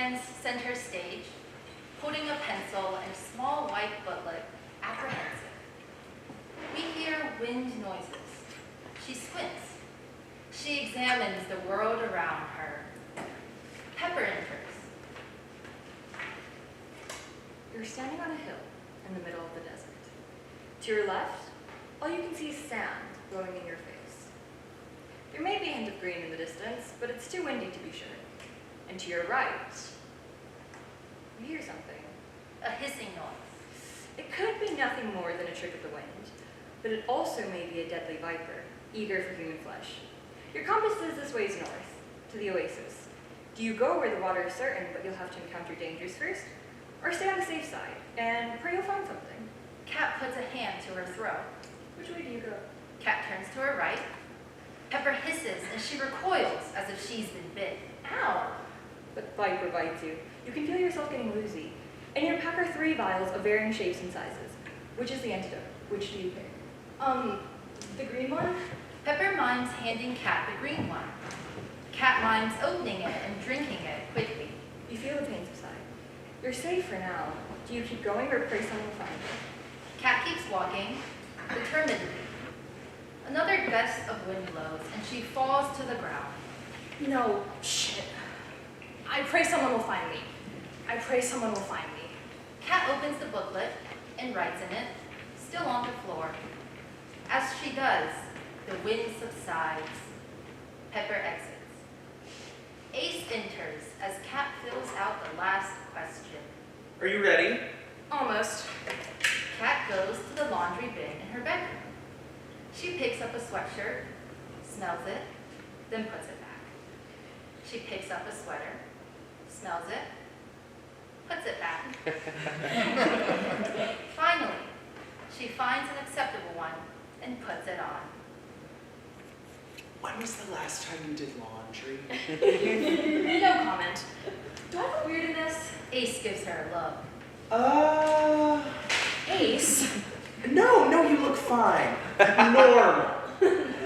stands center stage, holding a pencil and a small white booklet, apprehensive. We hear wind noises. She squints. She examines the world around her. Pepper enters. You're standing on a hill in the middle of the desert. To your left, all you can see is sand blowing in your face. There may be a hint of green in the distance, but it's too windy to be sure. And to your right, you hear something. A hissing noise. It could be nothing more than a trick of the wind, but it also may be a deadly viper, eager for human flesh. Your compass says this way's north, to the oasis. Do you go where the water is certain, but you'll have to encounter dangers first? Or stay on the safe side, and pray you'll find something? Cat puts a hand to her throat. Which way do you go? Cat turns to her right. Pepper hisses and she recoils as if she's been bit. Ow! The viper bites you. You can feel yourself getting woozy. In your pack are 3 vials of varying shapes and sizes. Which is the antidote? Which do you pick? The green one? Pepper minds handing Cat the green one. Cat minds opening it and drinking it quickly. You feel the pain subside. You're safe for now. Do you keep going or pray someone will find you? Cat keeps walking, determinedly. Another gust of wind blows and she falls to the ground. No, shit. I pray someone will find me. I pray someone will find me. Cat opens the booklet and writes in it, still on the floor. As she does, the wind subsides. Pepper exits. Ace enters as Cat fills out the last question. Are you ready? Almost. Cat goes to the laundry bin in her bedroom. She picks up a sweatshirt, smells it, then puts it back. She picks up a sweater, smells it, puts it back. Finally, she finds an acceptable one and puts it on. When was the last time you did laundry? No comment. Do I have weirdness? Ace gives her a look. Ace? No, you look fine. Normal.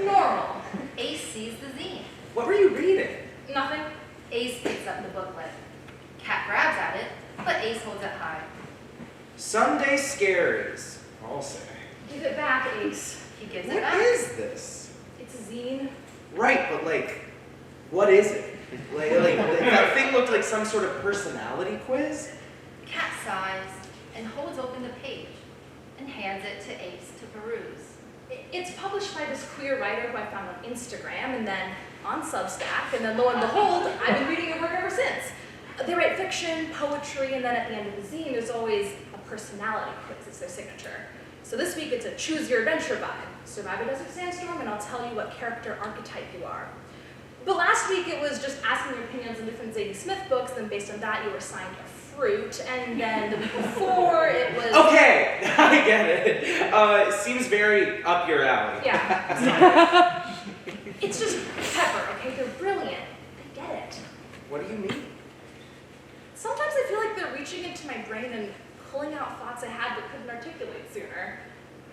Normal. Ace sees the zine. What were you reading? Nothing. Ace picks up the booklet. Cat grabs at it, but Ace holds it high. Sunday Scaries, I'll say. Give it back, Ace. He gives it What back. is this? It's a zine. Right, but what is it? Like, that thing looked like some sort of personality quiz? Cat sighs and holds open the page and hands it to Ace to peruse. It's published by this queer writer who I found on Instagram and then on Substack, and then lo and behold, I've been reading her work ever since. They write fiction, poetry, and then at the end of the zine, there's always a personality quiz. It's their signature. So this week, it's a choose your adventure vibe. Survive a desert sandstorm, and I'll tell you what character archetype you are. But last week, it was just asking your opinions on different Zadie Smith books, and based on that, you were assigned a fruit, and then the week before, it was... Okay, I get it. It seems very up your alley. Yeah, sorry. It's just Pepper, okay? They're brilliant. They get it. What do you mean? Sometimes I feel like they're reaching into my brain and pulling out thoughts I had but couldn't articulate sooner.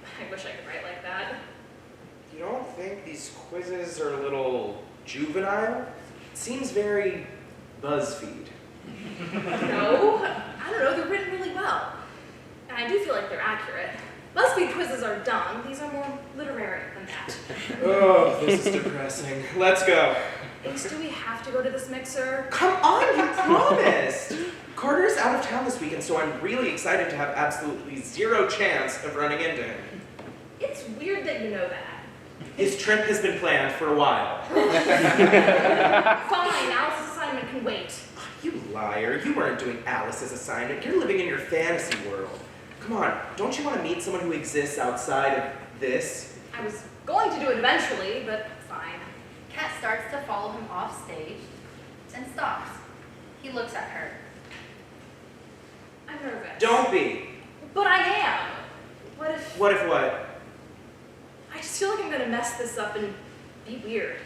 I wish I could write like that. You don't think these quizzes are a little juvenile? It seems very BuzzFeed. No, I don't know, they're written really well. And I do feel like they're accurate. BuzzFeed quizzes are dumb. These are more literary than that. Oh, this is depressing. Let's go. Ace, do we have to go to this mixer? Come on, you promised! Carter's out of town this weekend, so I'm really excited to have absolutely zero chance of running into him. It's weird that you know that. His trip has been planned for a while. Fine, Alice's assignment can wait. You liar. You weren't doing Alice's assignment. You're living in your fantasy world. Come on, don't you want to meet someone who exists outside of this? I was going to do it eventually, but fine. Cat starts to follow him off stage and stops. He looks at her. I'm nervous. Don't be. But I am. What if... What if what? I just feel like I'm gonna mess this up and be weird.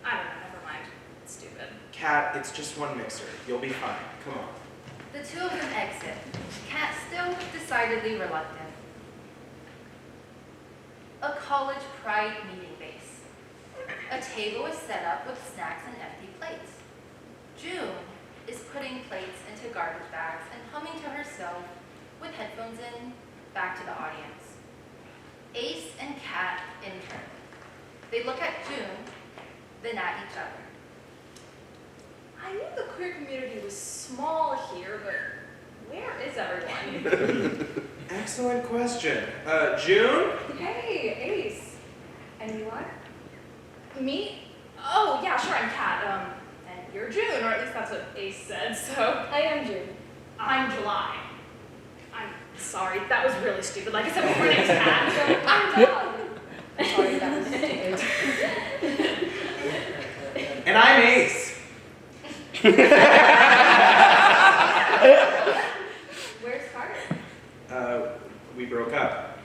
I don't know, never mind. It's stupid. Cat, it's just one mixer. You'll be fine. Come on. The two of them exit. Cat still decidedly reluctant. A college pride meeting base. A table is set up with snacks and empty plates. June, is putting plates into garbage bags and humming to herself with headphones in, back to the audience. Ace and Kat intern. They look at June, then at each other. I knew the queer community was small here, but where is everyone? Excellent question. June? Hey, Ace. And you are? Me? Oh, yeah, sure, I'm Kat. And you're June, or at least that's what Ace said, so. I am June. I'm July. I'm sorry, that was really stupid. Like I said before, my name's Kat. I'm Dawn. Sorry, that was stupid. And I'm Ace. Where's Carter? We broke up.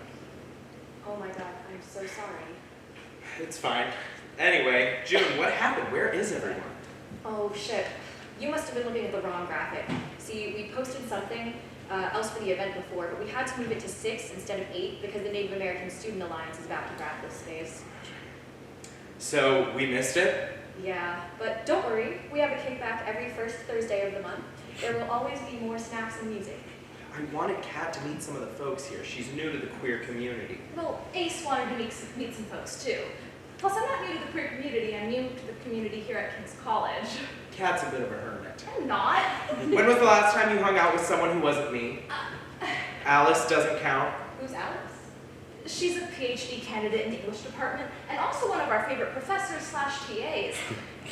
Oh my god, I'm so sorry. It's fine. Anyway, June, what happened? Where is everyone? Oh shit. You must have been looking at the wrong graphic. See, we posted something else for the event before, but we had to move it to 6 instead of 8 because the Native American Student Alliance is about to grab this space. So, we missed it? Yeah, but don't worry, we have a kickback every first Thursday of the month. There will always be more snacks and music. I wanted Kat to meet some of the folks here. She's new to the queer community. Well, Ace wanted to meet some folks too. Plus, I'm not new to the queer community, I'm new to the community here at King's College. Kat's a bit of a hermit. I'm not. When was the last time you hung out with someone who wasn't me? Alice doesn't count. Who's Alice? She's a PhD candidate in the English department, and also one of our favorite professors/TAs.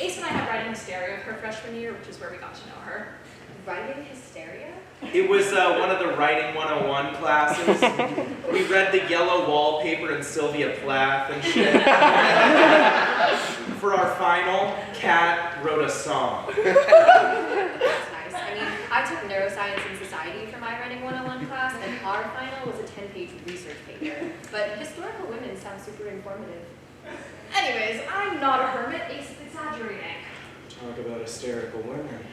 Ace and I had writing hysteria with her freshman year, which is where we got to know her. Writing hysteria? It was one of the Writing 101 classes. We read the yellow wallpaper and Sylvia Plath and shit. For our final, Kat wrote a song. That's nice. I mean, I took neuroscience and society for my Writing 101 class, and our final was a 10-page research paper. But historical women sound super informative. Anyways, I'm not a hermit. Ace is exaggerating. Talk about hysterical women.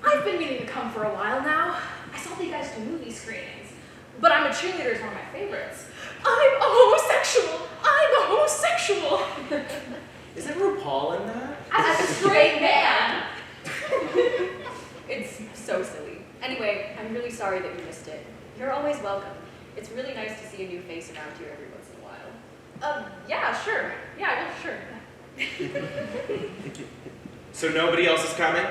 I've been meaning to come for a while now. I saw that you guys do movie screenings, but I'm a cheerleader is one of my favorites. I'm a homosexual! I'm a homosexual! Isn't RuPaul in that? As a straight man! It's so silly. Anyway, I'm really sorry that you missed it. You're always welcome. It's really nice to see a new face around here every once in a while. Yeah, sure. Yeah, sure. So nobody else is coming?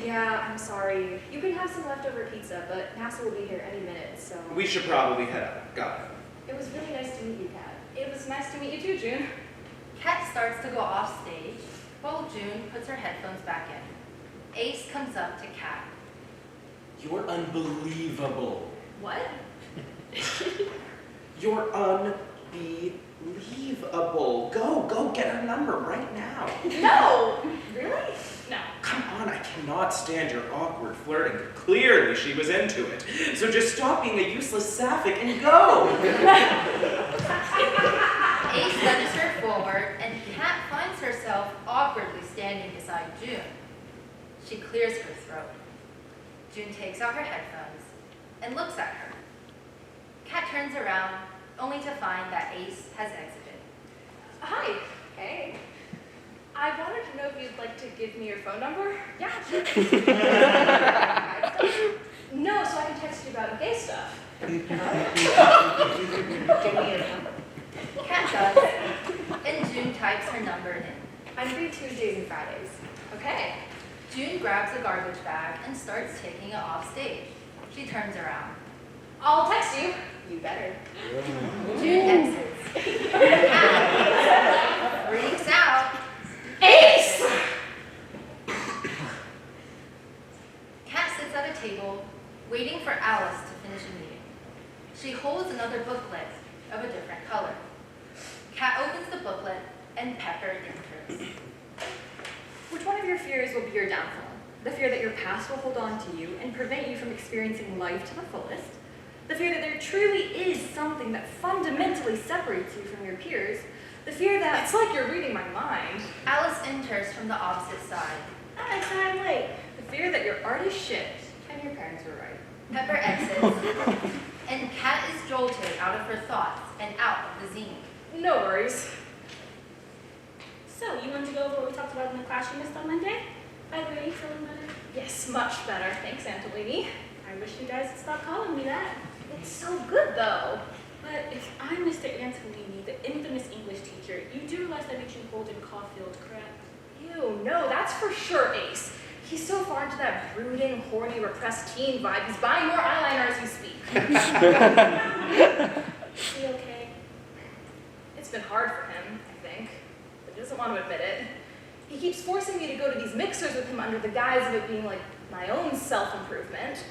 Yeah, I'm sorry. You can have some leftover pizza, but NASA will be here any minute, so... We should probably head out. Got it. It was really nice to meet you, Kat. It was nice to meet you too, June. Kat starts to go off stage, while June puts her headphones back in. Ace comes up to Kat. You're unbelievable. What? You're unbelievable. Go get her number right now. No! Really? No. Come on, I cannot stand your awkward flirting. Clearly she was into it. So just stop being a useless sapphic and go. Ace nudges her forward, and Kat finds herself awkwardly standing beside June. She clears her throat. June takes out her headphones and looks at her. Kat turns around, only to find that Ace has exited. Hi. Hey. I wanted to know if you'd like to give me your phone number. Yeah, sure. No, so I can text you about gay stuff. Give me your number. Kat does, and June types her number in. I'm free Tuesdays and Fridays. Okay. June grabs a garbage bag and starts taking it off stage. She turns around. I'll text you. You better. June exits. Kat freaks out. Ace! Kat sits at a table, waiting for Alice to finish a meeting. She holds another booklet of a different color. Kat opens the booklet, and Pepper enters. Which one of your fears will be your downfall? The fear that your past will hold on to you and prevent you from experiencing life to the fullest? The fear that there truly is something that fundamentally separates you from your peers? The fear that... It's like you're reading my mind. Alice enters from the opposite side. Hi, sorry I'm late. The fear that your art is shit and your parents were right. Pepper exits, and Kat is jolted out of her thoughts and out of the zine. No worries. So, you want to go over what we talked about in the class you missed on Monday? By the way, you feeling better? Yes, much better. Thanks, Antolini. I wish you guys would stop calling me that. It's so good, though. But if I'm Mr. Antolini, the infamous English teacher, you do realize I bet you Holden Caulfield, correct? Ew, no, that's for sure Ace. He's so far into that brooding, horny, repressed teen vibe, he's buying more eyeliner as we speak. Is he okay? It's been hard for him, I think, but he doesn't want to admit it. He keeps forcing me to go to these mixers with him under the guise of it being like my own self-improvement,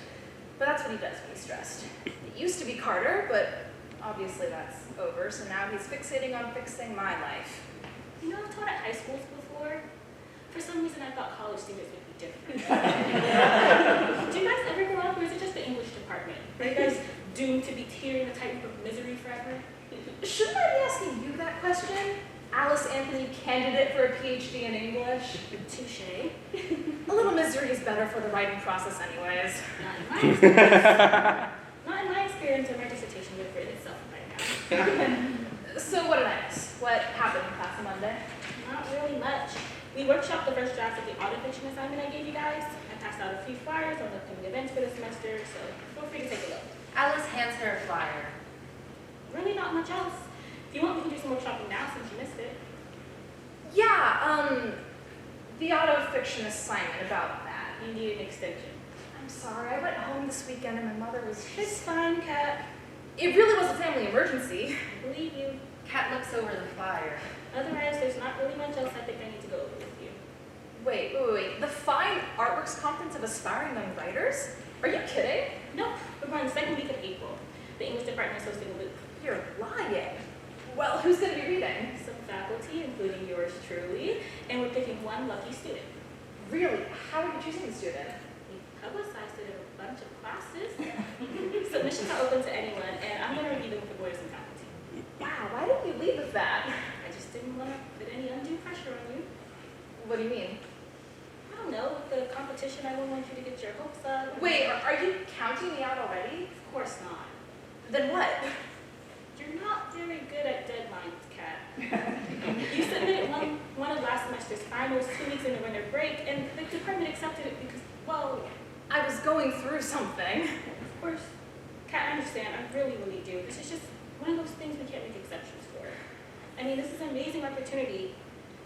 but that's what he does when he's stressed. It used to be Carter, but obviously that's over, so now he's fixating on fixing my life. You know, I've taught at high schools before. For some reason, I thought college students would be different. Do you guys ever grow up, or is it just the English department? Are you guys doomed to be tearing the tightrope of misery forever? Shouldn't I be asking you that question? Alice Anthony, candidate for a PhD in English? Touche. A little misery is better for the writing process anyways. Not in my experience. Not in my experience, and my dissertation would have written itself right now. So what did I miss? What happened in class on Monday? Not really much. We workshopped the first draft of the autofiction assignment I gave you guys. I passed out a few flyers on the upcoming events for the semester, so feel free to take a look. Alice hands her a flyer. Really not much else. If you want, we can do some more shopping now since you missed it. Yeah, the autofiction assignment about that. You need an extension. I'm sorry, I went home this weekend and my mother was It's just... fine, Kat. It really was a family emergency. I believe you. Kat looks over the flyer. Otherwise, there's not really much else I think I need to go over with you. Wait. The Fine Artworks Conference of Aspiring Young Writers? Are you kidding? Nope, we're going the second week of April. The English department is hosting a booth. You're lying. Well, who's going to be reading? Some faculty, including yours truly, and we're picking one lucky student. Really? How are you choosing the student? We publicized it in a bunch of classes. Submissions are open to anyone, and I'm going to review them with the board and faculty. Wow, why didn't you lead with that? I just didn't want to put any undue pressure on you. What do you mean? I don't know, with the competition, I don't want you to get your hopes up. Wait, are you counting me out already? Of course not. Then what? You're not very good at deadlines, Kat. You submitted one of last semester's finals 2 weeks into winter break, and the department accepted it because, well, I was going through something. of course, Kat, I understand. I really, really do. This is just one of those things we can't make exceptions for. I mean, this is an amazing opportunity.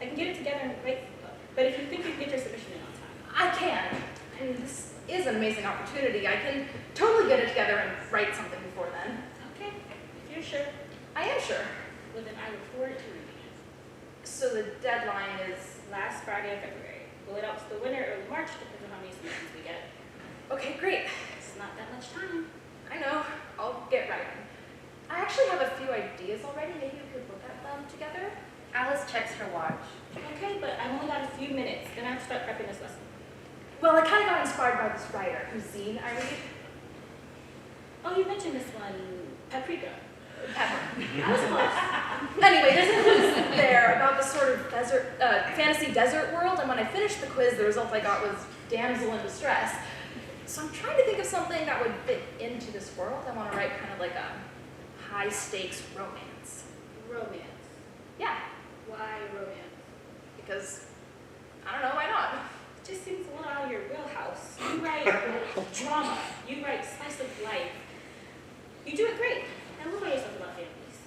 I can get it together and write, but if you think you can get your submission in on time. I can. I mean, this is an amazing opportunity. I can totally get it together and write something before then. Okay, if you're sure, I am sure. well then I look forward to reading it. So the deadline is... Last Friday of February. We'll let out to the winter early March, depending on how many submissions we get. Okay, great. It's not that much time. I know. I'll get writing. I actually have a few ideas already. Maybe we could look at them together. Alice checks her watch. Okay, but I've only got a few minutes, then I have to start prepping this lesson. Well, I kind of got inspired by this writer whose zine I read. Oh, you mentioned this one, Paprika. Pepper. I was close. Anyway, there's a quiz there about this sort of desert, fantasy desert world, and when I finished the quiz, the result I got was damsel in distress. So I'm trying to think of something that would fit into this world. I want to write kind of like a high-stakes romance. Romance. Yeah, Why romance? because, I don't know, why not? It just seems a little out of your wheelhouse. You write drama. You write slice of life. You do it great. Now look at yourself about families.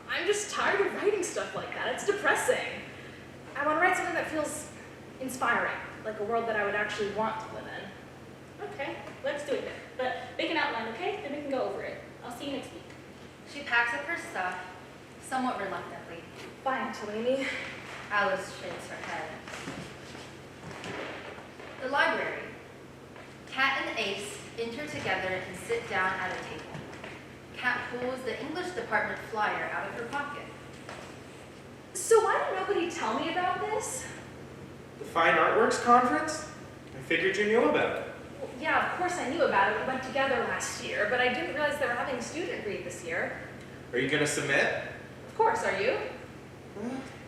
I'm just tired of writing stuff like that. It's depressing. I want to write something that feels inspiring, like a world that I would actually want to live in. Okay, let's do it then. But make an outline, okay? Then we can go over it. I'll see you next week. She packs up her stuff, somewhat reluctantly. Bye, Tolini. Alice shakes her head. The library. Kat and Ace enter together and sit down at a table. Kat pulls the English department flyer out of her pocket. So why did nobody tell me about this? The Fine Artworks Conference? I figured you knew about it. Well, yeah, of course I knew about it. We went together last year, but I didn't realize they were having a student read this year. Are you going to submit? Of course, are you?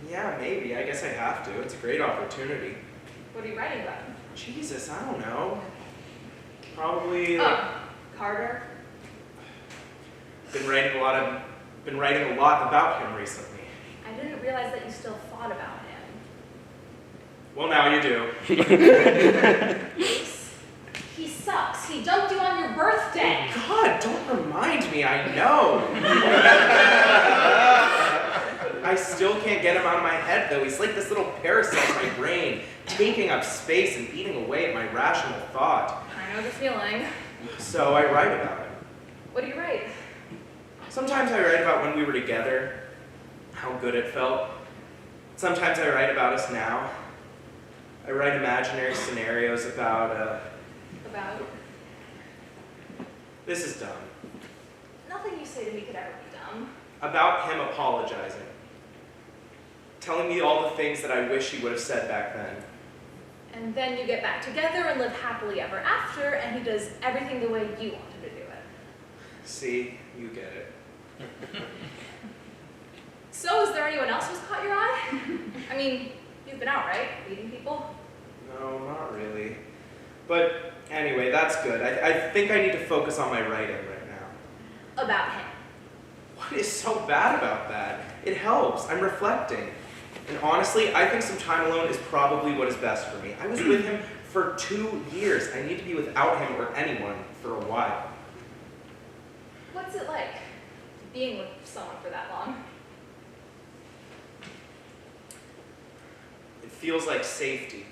Yeah, maybe. I guess I have to. It's a great opportunity. What are you writing about? Jesus, I don't know. Probably like, Oh, Carter. been writing a lot about him recently. I didn't realize that you still thought about him. Well, now you do. Ace, he sucks. He dumped you on your birthday. God, don't remind me, I know. I still can't get him out of my head, though. He's like this little parasite in my brain, taking up space and eating away at my rational thought. I know the feeling. So I write about him. What do you write? Sometimes I write about when we were together, how good it felt. Sometimes I write about us now. I write imaginary scenarios about, About? this is dumb. Nothing you say to me could ever be dumb. About him apologizing. Telling me all the things that I wish he would have said back then. And then you get back together and live happily ever after, and he does everything the way you want him to do it. See, you get it. So, is there anyone else who's caught your eye? I mean, you've been out, right? Meeting people? No, not really. But anyway, that's good. I think I need to focus on my writing right now. About him. What is so bad about that? It helps. I'm reflecting. And honestly, I think some time alone is probably what is best for me. I was with him for 2 years. I need to be without him or anyone for a while. What's it like, being with someone for that long? It feels like safety.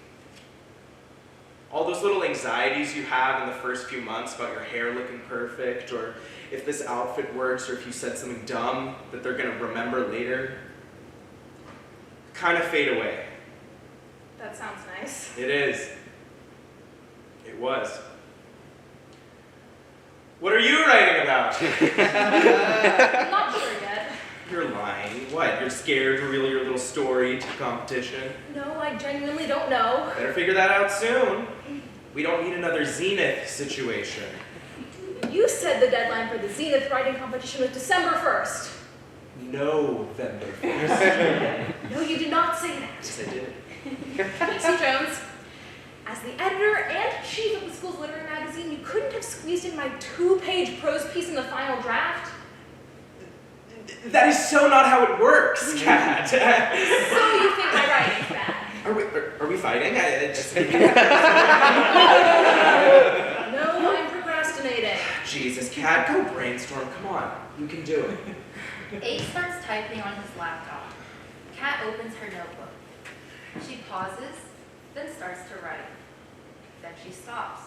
All those little anxieties you have in the first few months about your hair looking perfect, or if this outfit works, or if you said something dumb that they're gonna remember later, kind of fade away. That sounds nice. It is. It was. What are you writing about? I'm not sure yet. You're lying. What? You're scared to reveal your little story to competition? No, I genuinely don't know. Better figure that out soon. We don't need another Zenith situation. You said the deadline for the Zenith writing competition was December 1st. November 1st. No, you did not say that. Yes, I did. Casey Jones, as the editor and chief of the school's literary magazine, you couldn't have squeezed in my 2-page prose piece in the final draft? That is so not how it works, Kat. So you think my writing's bad? Are we fighting? No, I'm procrastinating. Jesus, Kat, go brainstorm. Come on. You can do it. Ace starts typing on his laptop. Kat opens her notebook. She pauses, then starts to write. Then she stops.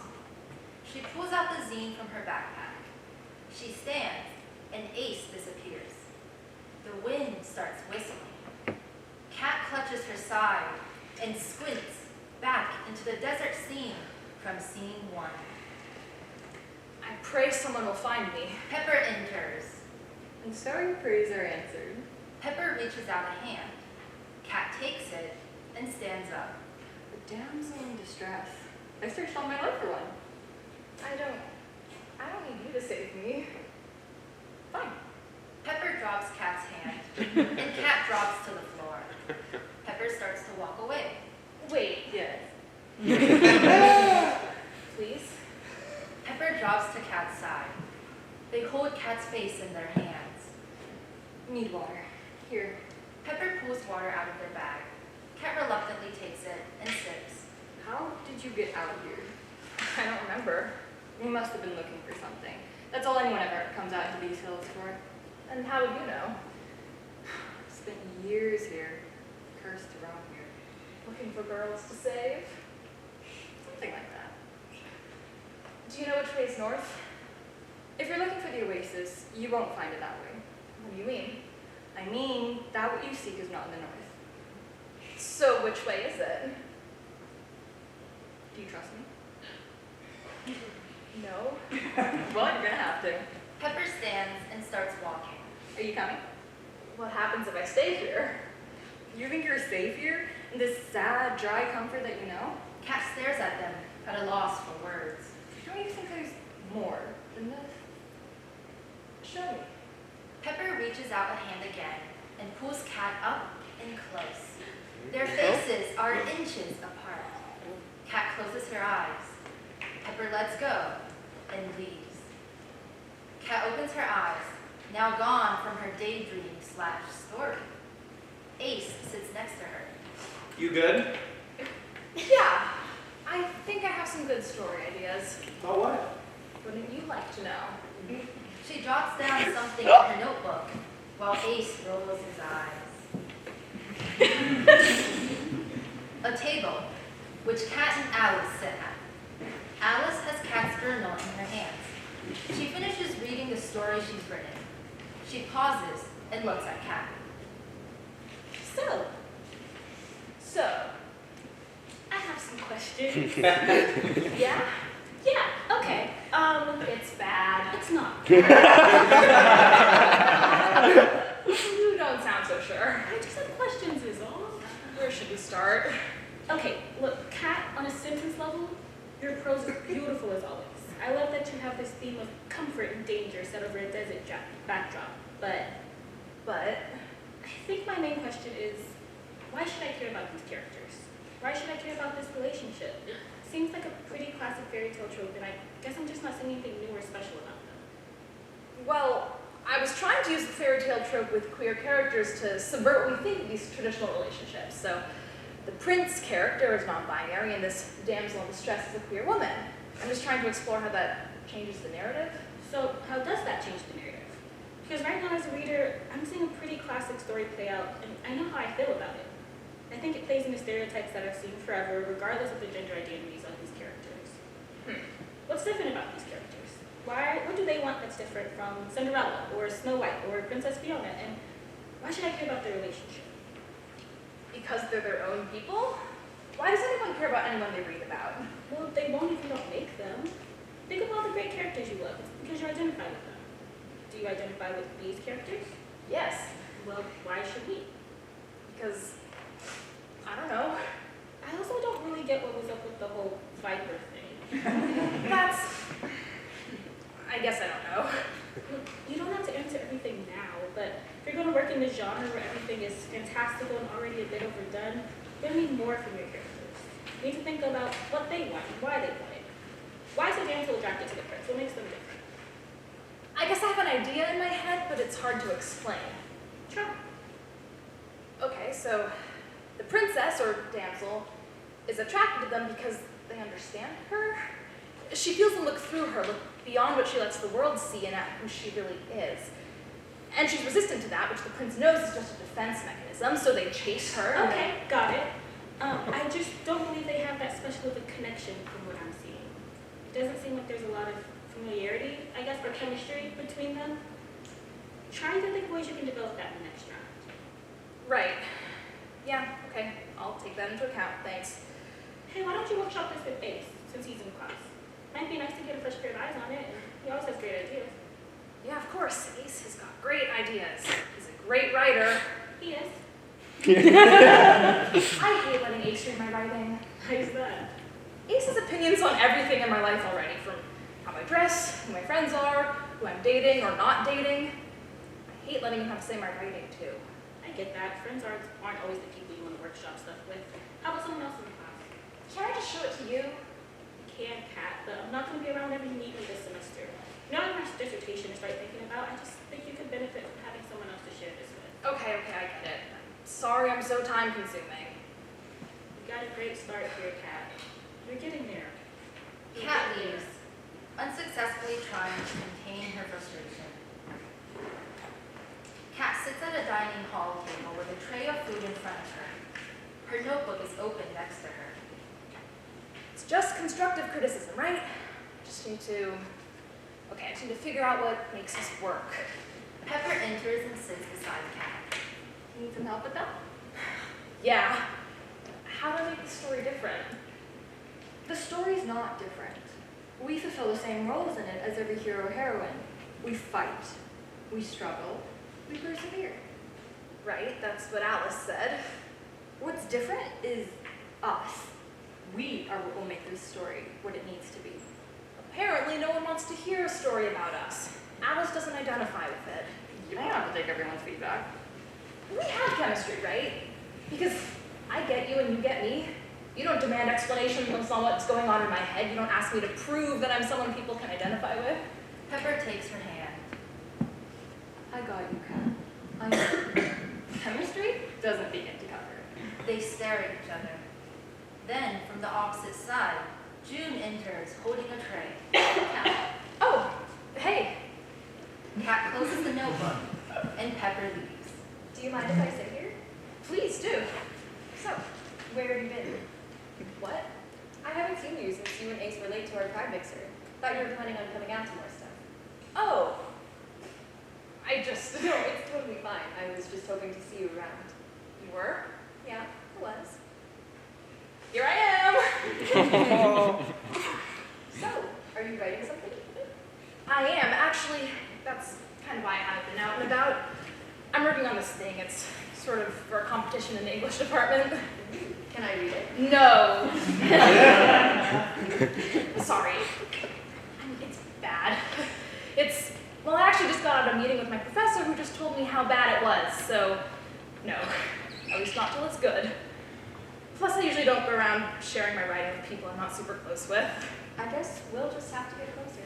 She pulls out the zine from her backpack. She stands, and Ace disappears. The wind starts whistling. Kat clutches her side and squints back into the desert scene from scene 1. I pray someone will find me. Pepper enters. And so your prayers are answered. Pepper reaches out a hand. Kat takes it and stands up. A damsel in distress. I searched all my life for one. I don't need you to save me. Fine. Pepper drops Kat's hand, and Kat drops to the floor. Pepper starts to walk away. Wait, Yes. please. Pepper drops to Kat's side. They hold Kat's face in their hands. Need water. Here. Pepper pulls water out of their bag. Kat reluctantly takes it and sips. How did you get out here? I don't remember. You must have been looking for something. That's all anyone ever comes out to these hills for. And how would you know? Spent years here. Cursed to roam here. Looking for girls to save? Something like that. Do you know which way is north? If you're looking for the oasis, you won't find it that way. What do you mean? I mean, that what you seek is not in the north. So which way is it? Do you trust me? No. Well, you're gonna have to. Pepper stands and starts walking. Are you coming? What happens if I stay here? You think you're safe here? In this sad, dry comfort that you know? Kat stares at them, at a loss for words. Don't you think there's more than this? Show me. Pepper reaches out a hand again and pulls Kat up and close. Their faces are inches apart. Kat closes her eyes. Pepper lets go and leaves. Kat opens her eyes, now gone from her daydream/story. Ace sits next to her. You good? Yeah, I think I have some good story ideas. About what? Wouldn't you like to know? She jots down something in her notebook while Ace rolls his eyes. A table, which Kat and Alice sit at. Alice has Kat's journal in her hands. She finishes reading the story she's written. She pauses and looks at Kat. So, I have some questions. Yeah? Yeah, okay. It's bad. It's not. You don't sound so sure. I just have questions is all. Where should we start? Okay, look, Kat, on a sentence level, your prose is beautiful as always. I love that you have this theme of comfort and danger set over a desert backdrop. But I think my main question is, why should I care about these characters? Why should I care about this relationship? It seems like a pretty classic fairy tale trope, and I guess I'm just not seeing anything new or special about them. Well, I was trying to use the fairy tale trope with queer characters to subvert what we think of these traditional relationships. So, the prince character is non-binary, and this damsel in distress is a queer woman. I'm just trying to explore how that changes the narrative. So how does that change the narrative? Because right now as a reader, I'm seeing a pretty classic story play out, and I know how I feel about it. I think it plays into stereotypes that I've seen forever, regardless of the gender identities of these characters. What's different about these characters? What do they want that's different from Cinderella, or Snow White, or Princess Fiona, and why should I care about their relationship? Because they're their own people? Why does anyone care about anyone they read about? Well, they won't if you don't make them. Think of all the great characters you love. It's because you identify with them. Do you identify with these characters? Yes, Well, why should we? because, I don't know. I also don't really get what was up with the whole Viper thing. That's, I guess I don't know. Look, you don't have to answer everything now, but if you're going to work in this genre where everything is fantastical and already a bit overdone, you're going to need more from your characters. You need to think about what they want and why they want it. Why is a damsel attracted to the prince? What makes them different? I guess I have an idea in my head, but it's hard to explain. Try. Okay, so the princess, or damsel, is attracted to them because they understand her. She feels them look through her, look beyond what she lets the world see and at who she really is. And she's resistant to that, which the prince knows is just a defense mechanism, so they chase her. and Okay, got it. I just don't believe they have that special of a connection from what I'm seeing. It doesn't seem like there's a lot of familiarity, I guess, or chemistry between them. Try to think of ways you can develop that in the next round. Right. Yeah, okay. I'll take that into account, thanks. Hey, why don't you workshop this with Ace, since he's in class? Might be nice to get a fresh pair of eyes on it, and he always has great ideas. Yeah, of course. Ace has got great ideas. He's a great writer. He is. I hate letting Ace read my writing. How's that? Ace has opinions on everything in my life already, from how I dress, who my friends are, who I'm dating or not dating. I hate letting him have to say my writing, too. I get that. Friends aren't always the people you want to workshop stuff with. How about someone else in the class? Can I just show it to you? I can, Kat, but I'm not going to be around whenever you need me this semester. You know what my dissertation is right thinking about? I just think you could benefit from having someone else to share this with. Okay, I get it. I'm sorry I'm so time-consuming. You got a great start here, Kat. You're getting there. Kat leaves, unsuccessfully trying to contain her frustration. Kat sits at a dining hall table with a tray of food in front of her. Her notebook is open next to her. It's just constructive criticism, right? I just need to figure out what makes this work. Pepper enters and sits beside Kat. You need some help with that? Yeah. How to make the story different? The story's not different. We fulfill the same roles in it as every hero or heroine. We fight. We struggle. We persevere. Right, that's what Alice said. What's different is us. We are what will make this story what it needs to be. Apparently, no one wants to hear a story about us. Alice doesn't identify with it. You don't have to take everyone's feedback. We have chemistry, right? Because I get you and you get me. You don't demand explanations on what's going on in my head. You don't ask me to prove that I'm someone people can identify with. Pepper takes her hand. I got you, Kat. I know. Chemistry doesn't begin to cover. They stare at each other. Then, from the opposite side, June enters holding a tray. Oh, hey. Kat closes the notebook, and Pepper leaves. Do you mind if I sit here? Please do. So, where have you been? What? I haven't seen you since you and Ace were late to our pride mixer. Thought you were planning on coming out to more stuff. Oh. No, it's totally fine. I was just hoping to see you around. You were? Yeah, I was. Here I am. So, are you writing something? I am. Actually, that's kind of why I haven't been out and about. I'm working on this thing. It's sort of for a competition in the English department. Can I read it? No. Sorry. It's bad. Well, I actually just got out of a meeting with my professor who just told me how bad it was, so no. At least not till it's good. Plus, I usually don't go around sharing my writing with people I'm not super close with. I guess we'll just have to get closer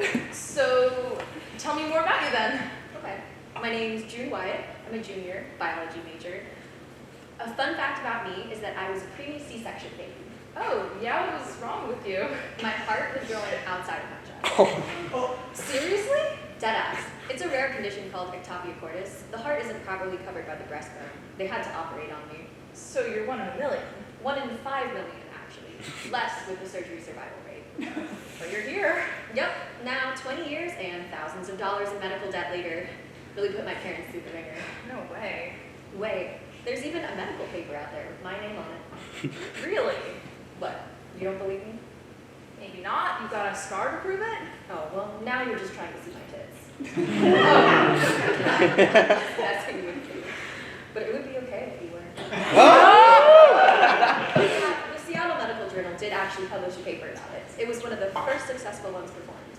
then. So, tell me more about you then. Okay. My name's June Wyatt. I'm a junior, biology major. A fun fact about me is that I was a previous C-section baby. Oh, yeah, what was wrong with you? My heart was growing outside of my chest. Seriously? Deadass. It's a rare condition called ectopia cordis. The heart isn't properly covered by the breastbone. They had to operate on me. So you're 1 in a million. 1 in 5 million, actually. Less with the surgery survival rate. But you're here. Yep, now 20 years and thousands of dollars in medical debt later. Really put my parents through the ringer. No way. Wait, there's even a medical paper out there with my name on it. Really? What, you don't believe me? Maybe not. You got a scar to prove it? Oh, well, now you're just trying to see my tits. That's who you would be. But it would be okay if you weren't. The Seattle Medical Journal did actually publish a paper about it. It was one of the first successful ones performed.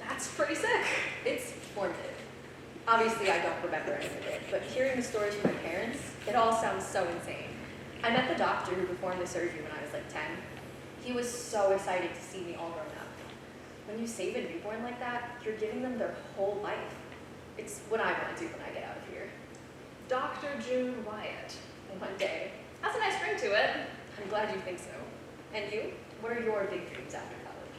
That's pretty sick. It's formative. Obviously, I don't remember any of it, but hearing the stories from my parents, it all sounds so insane. I met the doctor who performed the surgery when I was like 10. He was so excited to see me all grown up. When you save a newborn like that, you're giving them their whole life. It's what I want to do when I get out of here. Dr. June Wyatt. One day. That's a nice ring to it. I'm glad you think so. And you? What are your big dreams after college?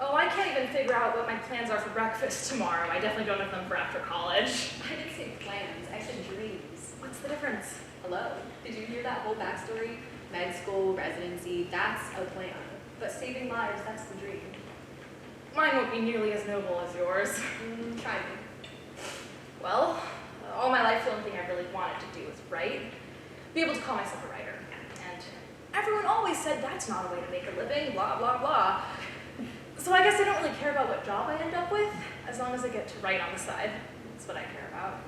Oh, I can't even figure out what my plans are for breakfast tomorrow. I definitely don't have them for after college. I didn't say plans, I said dreams. What's the difference? Hello? Did you hear that whole backstory? Med school, residency, that's a plan. But saving lives, that's the dream. Mine won't be nearly as noble as yours. Try me. Well, all my life the only thing I really wanted to do was write. Be able to call myself a writer. And everyone always said that's not a way to make a living, blah, blah, blah. So I guess I don't really care about what job I end up with, as long as I get to write on the side. That's what I care about.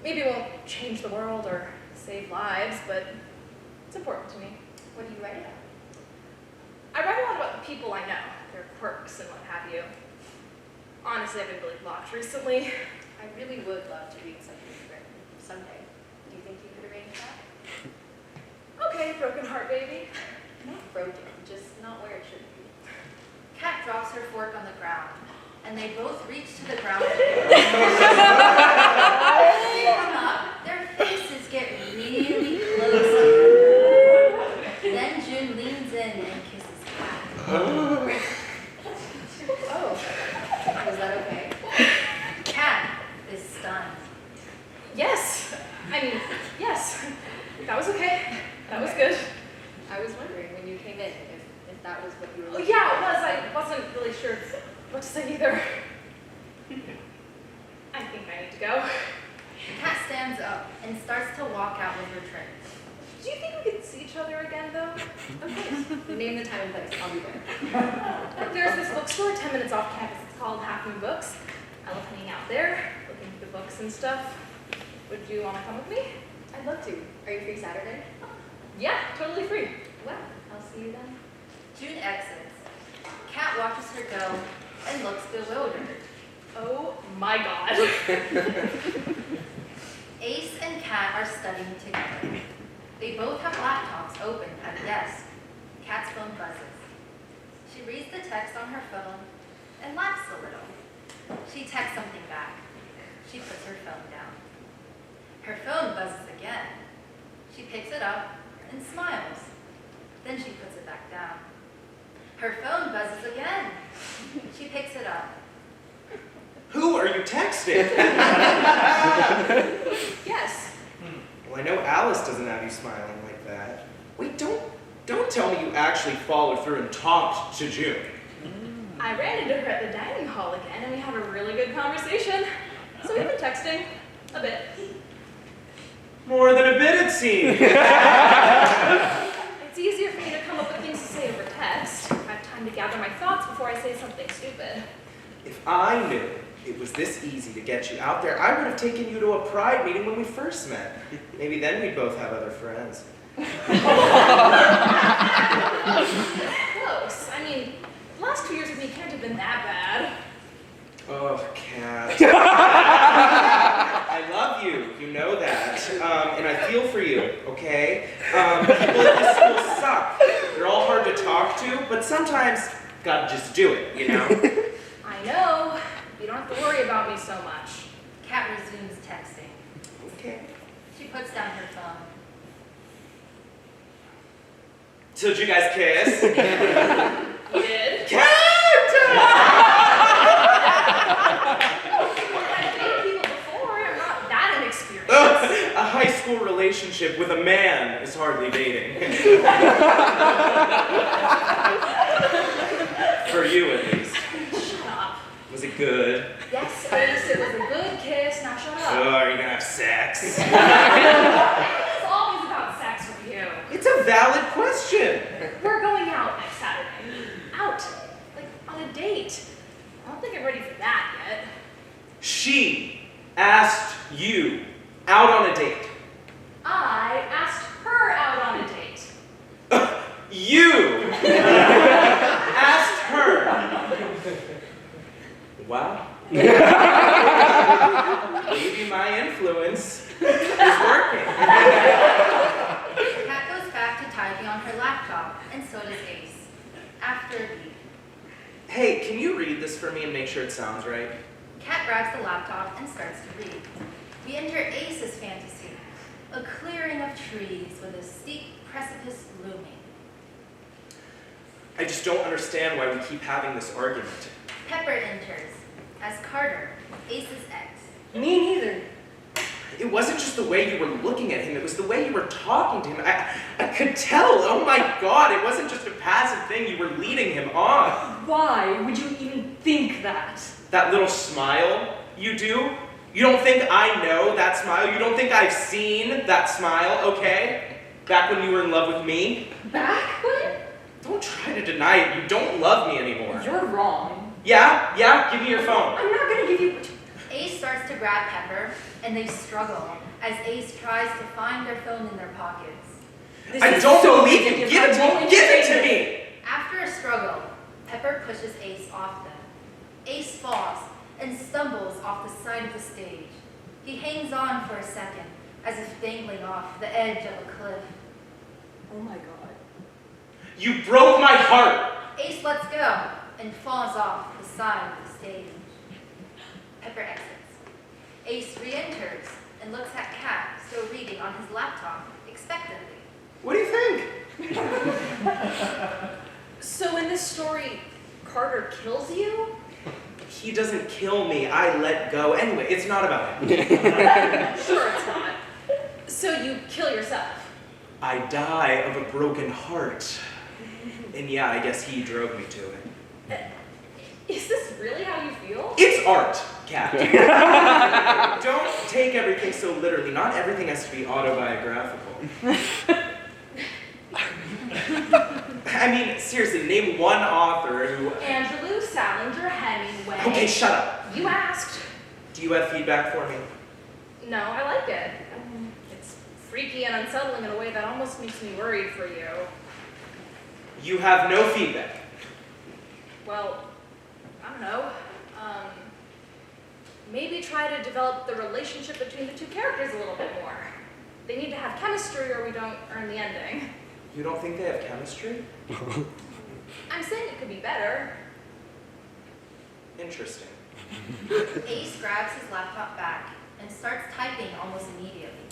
Maybe it won't change the world or save lives, but it's important to me. What do you write about? I write a lot about the people I know, their quirks and what have you. Honestly, I've been really blocked recently. I really would love to read something you've written someday. Do you think you could arrange that? Okay, broken heart baby. Not broken, just not where it should be. Kat drops her fork on the ground, and they both reach to the ground. They come up, their faces get really close. Then June leans in and kisses Kat. Oh, was that okay? Kat is stunned. Yes. Yes. That was okay. That was good. I was wondering when you came in if that was what you were Oh, looking yeah, it was. I wasn't really sure what to say either. I think I need to go. Kat stands up and starts to walk out with her tray. Do you think we could see each other again, though? Of course. Name the time and place. I'll be there. There's this bookstore 10 minutes off campus. It's called Half Moon Books. I love hanging out there, looking through the books and stuff. Would you want to come with me? I'd love to. Are you free Saturday? Yeah, totally free. Well, I'll see you then. June exits. Kat watches her go and looks bewildered. Oh my god. Ace and Kat are studying together. They both have laptops open at a desk. Kat's phone buzzes. She reads the text on her phone and laughs a little. She texts something back. She puts her phone down. Her phone buzzes again. She picks it up and smiles. Then she puts it back down. Her phone buzzes again. She picks it up. Who are you texting? Yes. Well, I know Alice doesn't have you smiling like that. Wait, don't tell me you actually followed through and talked to June. I ran into her at the dining hall again, and we had a really good conversation. So we've been texting a bit. More than a bit, it seems. It's easier for me to come up with things to say over text. I have time to gather my thoughts before I say something stupid. If I knew it was this easy to get you out there, I would have taken you to a Pride meeting when we first met. Maybe then we'd both have other friends. Close. I mean, the last 2 years with me can't have been that bad. Oh, Kat. I love you. You know that. And I feel for you, okay? People at this school suck. They're all hard to talk to, but sometimes gotta just do it, you know? I know. You don't have to worry about me so much. Kat resumes texting. Okay. She puts down her phone. So did you guys kiss? You did? Kat! I've dated people before. I'm not that inexperienced. A high school relationship with a man is hardly dating. For you, at least. Shut up. Was it good? Yes, Ace, it was a good kiss. Now shut Oh, up. are you gonna have sex? It's always about sex with you. It's a valid question. We're going out next Saturday. Out. Like, on a date. I don't think I'm ready for that yet. She asked you out on a date. I asked her out on a date. You asked her. Wow. Maybe my influence is working. Kat goes back to typing on her laptop, and so does Ace. After a beat, Hey, can you read this for me and make sure it sounds right? Kat grabs the laptop and starts to read. We enter Ace's fantasy, a clearing of trees with a steep precipice looming. I just don't understand why we keep having this argument. Pepper enters as Carter, Ace's ex. Me neither. It wasn't just the way you were looking at him, it was the way you were talking to him. I could tell, oh my God, it wasn't just a passive thing, you were leading him on. Why would you even think that? That little smile you do, you don't think I know that smile, you don't think I've seen that smile, okay? Back when you were in love with me. Back when? Don't try to deny it, you don't love me anymore. You're wrong. Yeah, give me your phone. I'm not gonna give you. Ace starts to grab Pepper, and they struggle as Ace tries to find their phone in their pockets. This I is don't so believe you. ridiculous. Give it I to won't me. Give it to entertain me. After a struggle, Pepper pushes Ace off them. Ace falls and stumbles off the side of the stage. He hangs on for a second, as if dangling off the edge of a cliff. Oh my God. You broke my heart. Ace lets go and falls off the side of the stage. Pepper exits. Ace re-enters and looks at Kat, still reading on his laptop, expectantly. What do you think? So in this story, Carter kills you? He doesn't kill me, I let go. Anyway, it's not about him. Sure it's not. So you kill yourself? I die of a broken heart. And yeah, I guess he drove me to it. Is this really how you feel? It's art, Kat. Don't take everything so literally. Not everything has to be autobiographical. I mean, seriously, name one author who... Andrew Salinger Hemingway. Okay, shut up. You asked. Do you have feedback for me? No, I like it. It's freaky and unsettling in a way that almost makes me worried for you. You have no feedback. Well, I don't know. Maybe try to develop the relationship between the two characters a little bit more. They need to have chemistry or we don't earn the ending. You don't think they have chemistry? I'm saying it could be better. Interesting. Ace grabs his laptop back and starts typing almost immediately.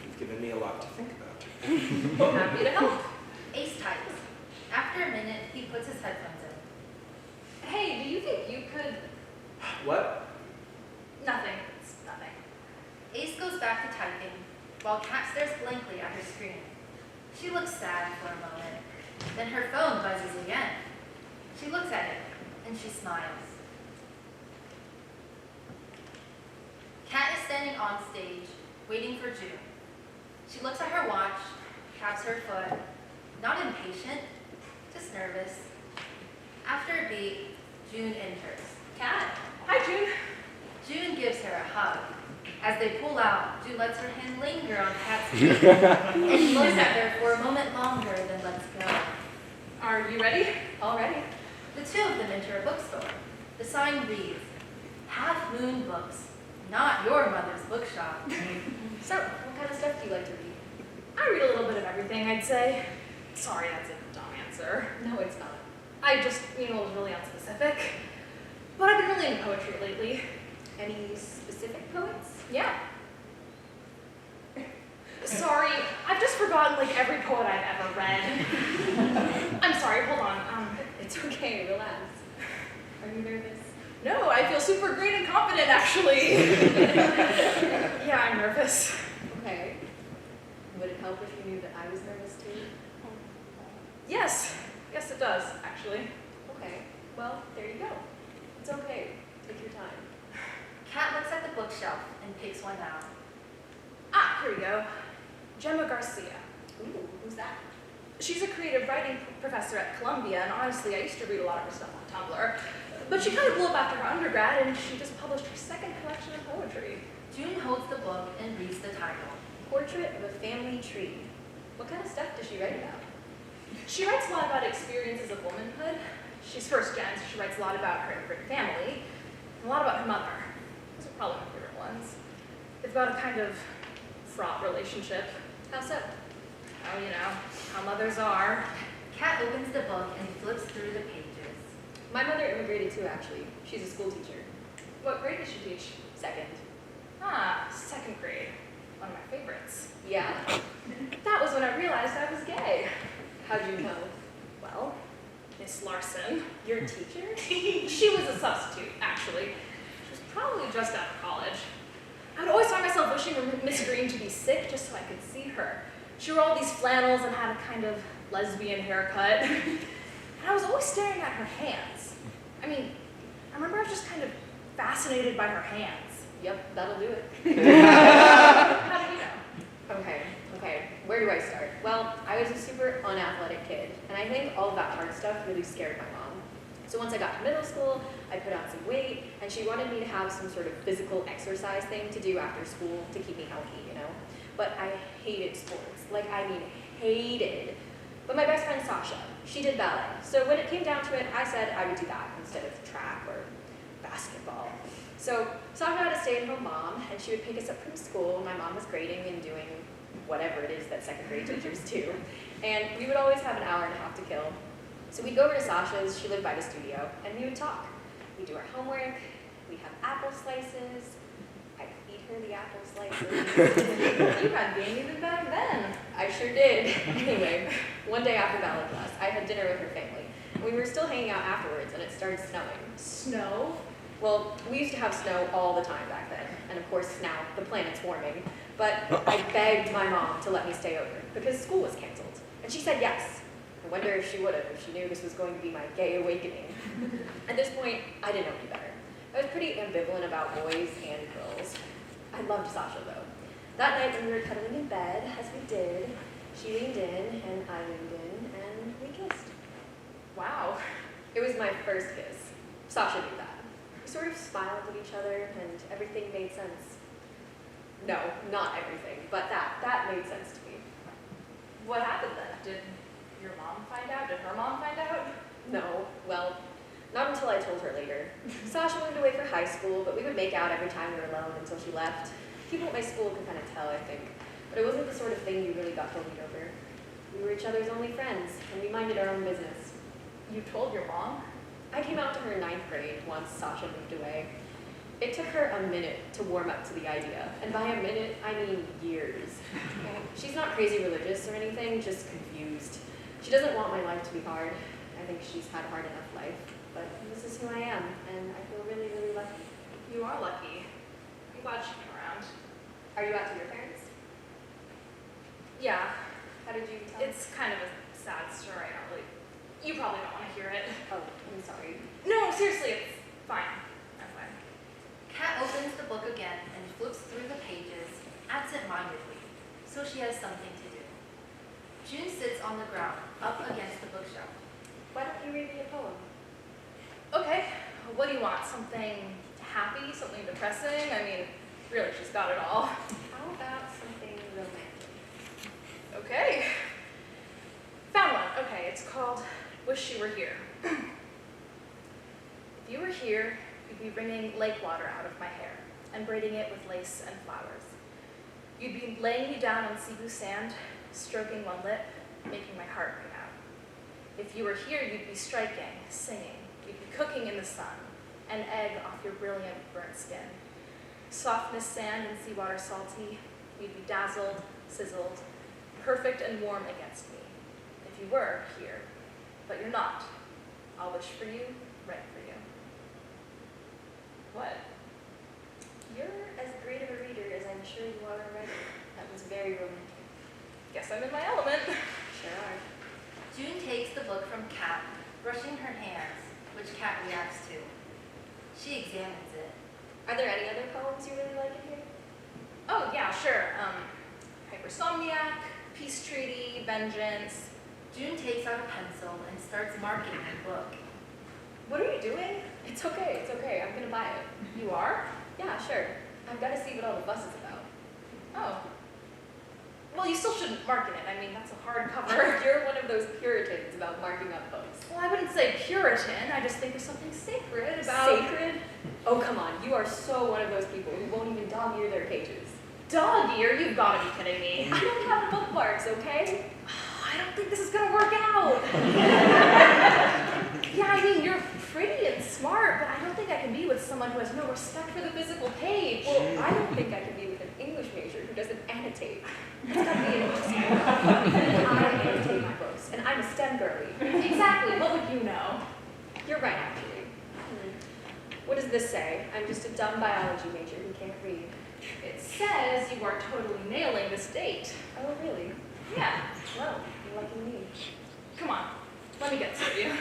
You've given me a lot to think about. Happy to help. Ace types. After a minute, he puts his headphones in. Hey, do you think you could... What? Nothing. It's nothing. Ace goes back to typing, while Kat stares blankly at her screen. She looks sad for a moment. Then her phone buzzes again. She looks at it, and she smiles. Kat is standing on stage, waiting for June. She looks at her watch, taps her foot, not impatient, just nervous. After a beat, June enters. Kat. Hi, June. June gives her a hug. As they pull out, June lets her hand linger on Kat's cheek and looks at her for a moment longer than lets go. Are you ready? All ready. The two of them enter a bookstore. The sign reads, Half Moon Books, not your mother's bookshop. So, what kind of stuff do you like to read? I read a little bit of everything, I'd say. Sorry, that's a dumb answer. No, it's not. I just, it was really unspecific. But I've been really into poetry lately. Any specific poets? Yeah. Sorry, I've just forgotten like every poet I've ever read. I'm sorry, hold on. It's okay, relax. Are you nervous? No, I feel super great and confident actually. Yeah, I'm nervous. Okay. Would it help if you knew that I was nervous too? Yes, it does, actually. Okay. Well, there you go. It's okay. Take your time. Kat looks at the bookshelf and picks one out. Ah, here we go. Gemma Garcia. Ooh, who's that? She's a creative writing professor at Columbia, and honestly, I used to read a lot of her stuff on Tumblr. But she kind of blew up after her undergrad, and she just published her second collection of poetry. June holds the book and reads the title. Portrait of a Family Tree. What kind of stuff does she write about? She writes a lot about experiences of womanhood. She's first gen, so she writes a lot about her immigrant family, and a lot about her mother. Those are probably my favorite ones. It's about a kind of fraught relationship. How so? Oh, how mothers are. Kat opens the book and flips through the pages. My mother immigrated too, actually. She's a school teacher. What grade does she teach? Second. Ah, second grade. One of my favorites. Yeah? That was when I realized I was gay. How'd you know? Well, Miss Larson. Your teacher? She was a substitute, actually. She was probably just out of college. I would always find myself wishing for Miss Green to be sick just so I could see her. She wore all these flannels and had a kind of lesbian haircut. And I was always staring at her hands. I remember I was just kind of fascinated by her hands. Yep, that'll do it. How did you know? Okay. Where do I start? Well, I was a super unathletic kid, and I think all of that hard stuff really scared my mom. So once I got to middle school, I put on some weight, and she wanted me to have some sort of physical exercise thing to do after school to keep me healthy, But I hated sports. Hated. But my best friend Sasha, she did ballet. So when it came down to it, I said I would do that instead of track or basketball. So Sasha had a stay-at-home mom, and she would pick us up from school. My mom was grading and doing whatever it is that second grade teachers do. And we would always have an hour and a half to kill. So we'd go over to Sasha's, she lived by the studio, and we would talk. We'd do our homework, we'd have apple slices. I'd feed her the apple slices. You had game even back then. I sure did. Anyway, one day after ballet class, I had dinner with her family. And we were still hanging out afterwards, and it started snowing. Snow? Well, we used to have snow all the time back then. And of course, now the planet's warming. But I begged my mom to let me stay over, because school was canceled. And she said yes. I wonder if she would have, if she knew this was going to be my gay awakening. At this point, I didn't know any better. I was pretty ambivalent about boys and girls. I loved Sasha, though. That night when we were cuddling in bed, as we did, she leaned in, and I leaned in, and we kissed. Wow. It was my first kiss. Sasha knew that. We sort of smiled at each other, and everything made sense. No, not everything, but that made sense to me. What happened then? Did your mom find out? Did her mom find out? No, well, not until I told her later. Sasha moved away for high school, but we would make out every time we were alone until she left. People at my school could kind of tell, I think. But it wasn't the sort of thing you really got to lead over. We were each other's only friends, and we minded our own business. You told your mom? I came out to her in 9th grade once Sasha moved away. It took her a minute to warm up to the idea, and by a minute, I mean years. She's not crazy religious or anything, just confused. She doesn't want my life to be hard. I think she's had a hard enough life, but this is who I am, and I feel really, really lucky. You are lucky. I'm glad she came around. Are you out to your parents? Yeah, How did you tell them? it's kind of a sad story. I don't really. You probably don't want to hear it. Oh, I'm sorry. No, seriously, it's fine. I'm fine. Kat opens the book again and flips through the pages absent-mindedly, so she has something to do. June sits on the ground, up against the bookshelf. Why don't you read me a poem? Okay, what do you want? Something happy? Something depressing? I mean, really, she's got it all. How about something romantic? Okay. Found one. Okay, it's called Wish You Were Here. If you were here, you'd be wringing lake water out of my hair and braiding it with lace and flowers. You'd be laying me down on Cebu sand, stroking one lip, making my heart ring out. If you were here, you'd be striking, singing. You'd be cooking in the sun, an egg off your brilliant burnt skin. Softness sand and seawater salty. You'd be dazzled, sizzled, perfect and warm against me. If you were here, but you're not, I'll wish for you, write for you. What? You're as great of a reader as I'm sure you are a writer. That was very romantic. Guess I'm in my element. Sure are. June takes the book from Kat, brushing her hands, which Kat reacts to. She examines it. Are there any other poems you really like in here? Oh, yeah, sure. Hypersomniac, Peace Treaty, Vengeance. June takes out a pencil and starts marking her book. What are you doing? It's okay. I'm gonna buy it. You are? Yeah, sure. I've got to see what all the fuss is about. Oh. Well, you still shouldn't market it. I mean, that's a hardcover. You're one of those Puritans about marking up books. Well, I wouldn't say Puritan. I just think there's something sacred about... Sacred? Oh, come on. You are so one of those people who won't even dog-ear their pages. Dog ear? You've got to be kidding me. I don't have bookmarks, okay? I don't think this is going to work out. Yeah, I mean, you're pretty and smart, but I don't think I can be with someone who has no respect for the physical page. Well, I don't think I can be with an English major who doesn't annotate. It's got to be an English major. I annotate my books, and I'm a STEM girly. Exactly. What would you know? You're right, actually. What does this say? I'm just a dumb biology major who can't read. It says you are totally nailing this date. Oh, really? Yeah. Well, you're liking me. Come on. Let me get to you.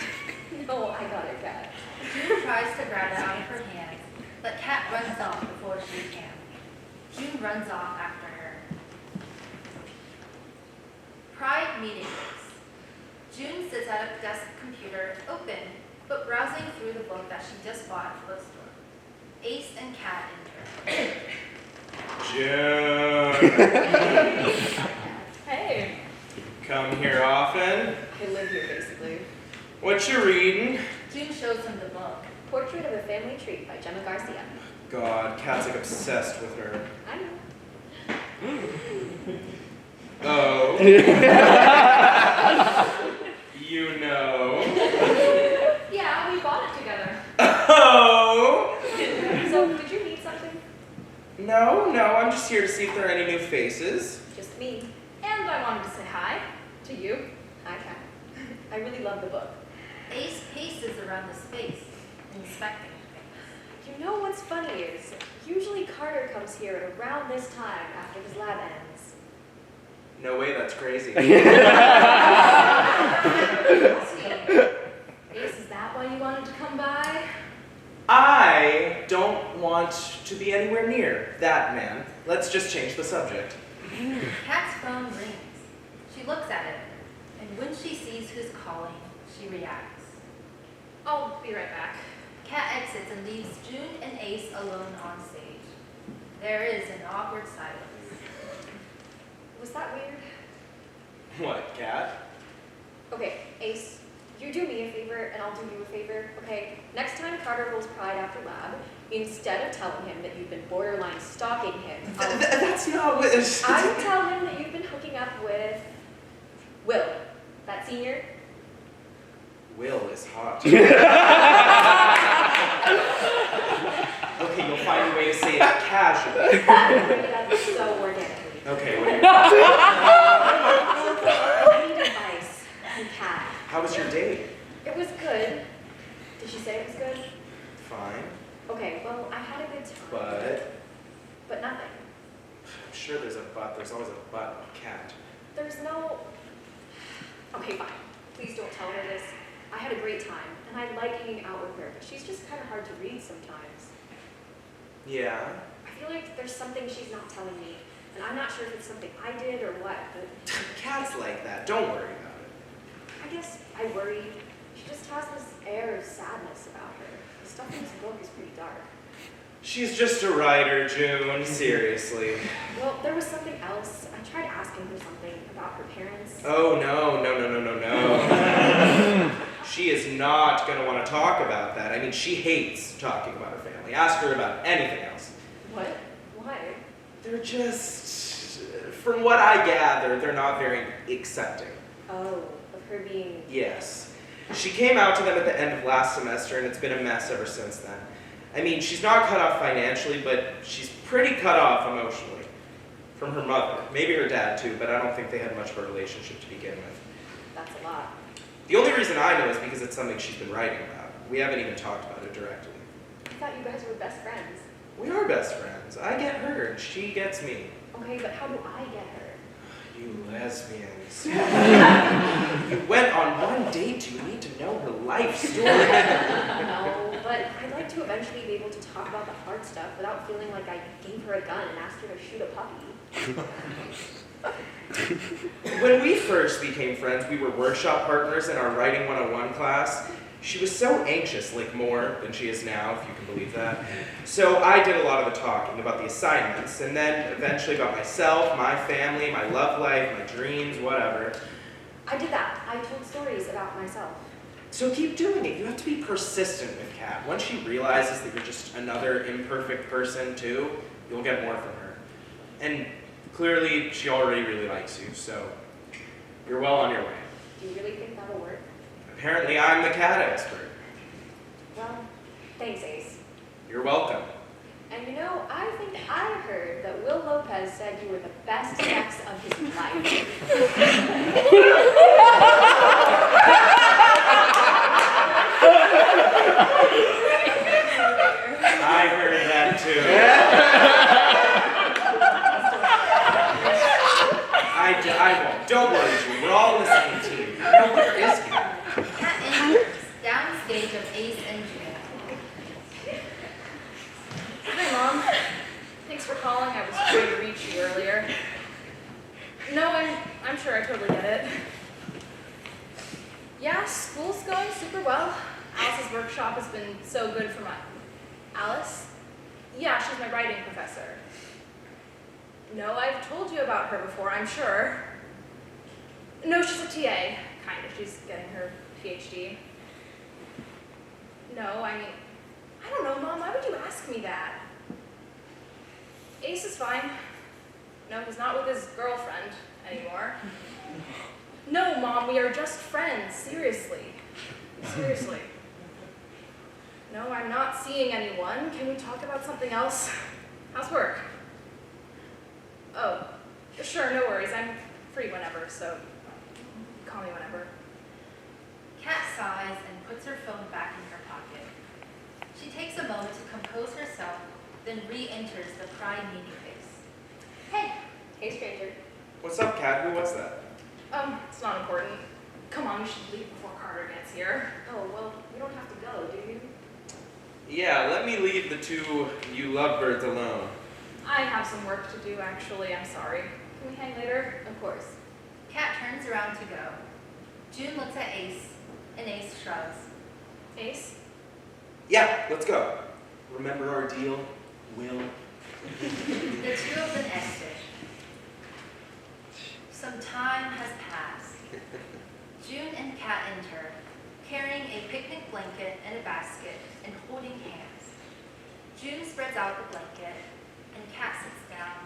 No, I got it, Kat. June tries to grab it out of her hands, but Kat runs off before she can. June runs off after her. Pride meeting days. June sits at a desk computer, open, but browsing through the book that she just bought at the bookstore. Ace and Kat enter. June, Hey. come here often. I live here, basically. What you reading? June shows him the book. Portrait of a Family Tree by Gemma Garcia. God, Kat's like obsessed with her. I know. Oh. You know. Yeah, we bought it together. Oh. So, did you need something? No, I'm just here to see if there are any new faces. Just me. And I wanted to say hi to you. Hi, Kat. I really love the book. Ace paces around the space, inspecting things. You know what's funny is, usually Carter comes here at around this time after his lab ends. No way, that's crazy. Ace, is that why you wanted to come by? I don't want to be anywhere near that man. Let's just change the subject. Kat's phone rings. She looks at it, and when she sees who's calling, she reacts. I'll be right back. Kat exits and leaves June and Ace alone on stage. There is an awkward silence. Was that weird? What, Kat? Okay, Ace, you do me a favor and I'll do you a favor, okay? Next time Carter rolls Pride after lab, instead of telling him that you've been borderline stalking him, That's not what it's... I will tell him that you've been hooking up with Will, that senior. Will is hot. Okay, you'll find a way to say it casually. That's so organically. Okay, what do you I need advice from Kat. How was your date? It was good. Did she say it was good? Fine, Okay, well, I had a good time. but nothing. I'm sure there's a but. There's always a but with Kat. There's no... Okay, fine. Please don't tell her this. I had a great time, and I like hanging out with her, but she's just kind of hard to read sometimes. Yeah. I feel like there's something she's not telling me, and I'm not sure if it's something I did or what, but Kat's like that. Don't worry about it. I guess I worry. She just has this air of sadness about her. The stuff in this book is pretty dark. She's just a writer, June. Seriously. Well, there was something else. I tried asking her something about her parents. Oh, no. She is not going to want to talk about that. I mean, she hates talking about her family. Ask her about anything else. What? Why? They're just, from what I gather, they're not very accepting. Oh, of her being... Yes. She came out to them at the end of last semester, and it's been a mess ever since then. I mean, she's not cut off financially, but she's pretty cut off emotionally. From her mother. Maybe her dad, too, but I don't think they had much of a relationship to begin with. That's a lot. The only reason I know is because it's something she's been writing about. We haven't even talked about it directly. I thought you guys were best friends. We are best friends. I get her, and she gets me. Okay, but how do I get her? You lesbians. You went on one date. You need to know her life story. No, but I'd like to eventually be able to talk about the hard stuff without feeling like I gave her a gun and asked her to shoot a puppy. When we first became friends, we were workshop partners in our Writing 101 class. She was so anxious, like more than she is now, if you can believe that. So I did a lot of the talking about the assignments, and then eventually about myself, my family, my love life, my dreams, whatever. I did that. I told stories about myself. So keep doing it. You have to be persistent with Kat. Once she realizes that you're just another imperfect person too, you'll get more from her. And clearly, she already really likes you, so you're well on your way. Do you really think that'll work? Apparently, I'm the Kat expert. Well, thanks, Ace. You're welcome. And you know, I think I heard that Will Lopez said you were the best sex of his life. I heard that too. I won't. Don't worry, June. We're all on the same team. Now, where is Kat? Kat enters, downstage of Ace and June. Hi, Mom. Thanks for calling. I was trying to reach you earlier. No, I'm sure I totally get it. Yeah, school's going super well. Alice's workshop has been so good for my... Alice? Yeah, she's my writing professor. No, I've told you about her before, I'm sure. No, she's a TA, kind of. She's getting her PhD. No, I mean, I don't know, Mom. Why would you ask me that? Ace is fine. No, he's not with his girlfriend anymore. No, Mom, we are just friends. Seriously. Seriously. No, I'm not seeing anyone. Can we talk about something else? How's work? Oh, sure, no worries. I'm free whenever, so call me whenever. Kat sighs and puts her phone back in her pocket. She takes a moment to compose herself, then re-enters the pride meeting face. Hey. Hey, stranger. What's up, Kat? What's that? It's not important. Come on, we should leave before Carter gets here. Oh, well, you don't have to go, do you? Yeah, let me leave the two you lovebirds alone. I have some work to do, actually. I'm sorry. Can we hang later? Of course. Kat turns around to go. June looks at Ace, and Ace shrugs. Ace? Yeah, let's go. Remember our deal, Will? The two of them exit. Some time has passed. June and Kat enter, carrying a picnic blanket and a basket and holding hands. June spreads out the blanket, and Kat sits down,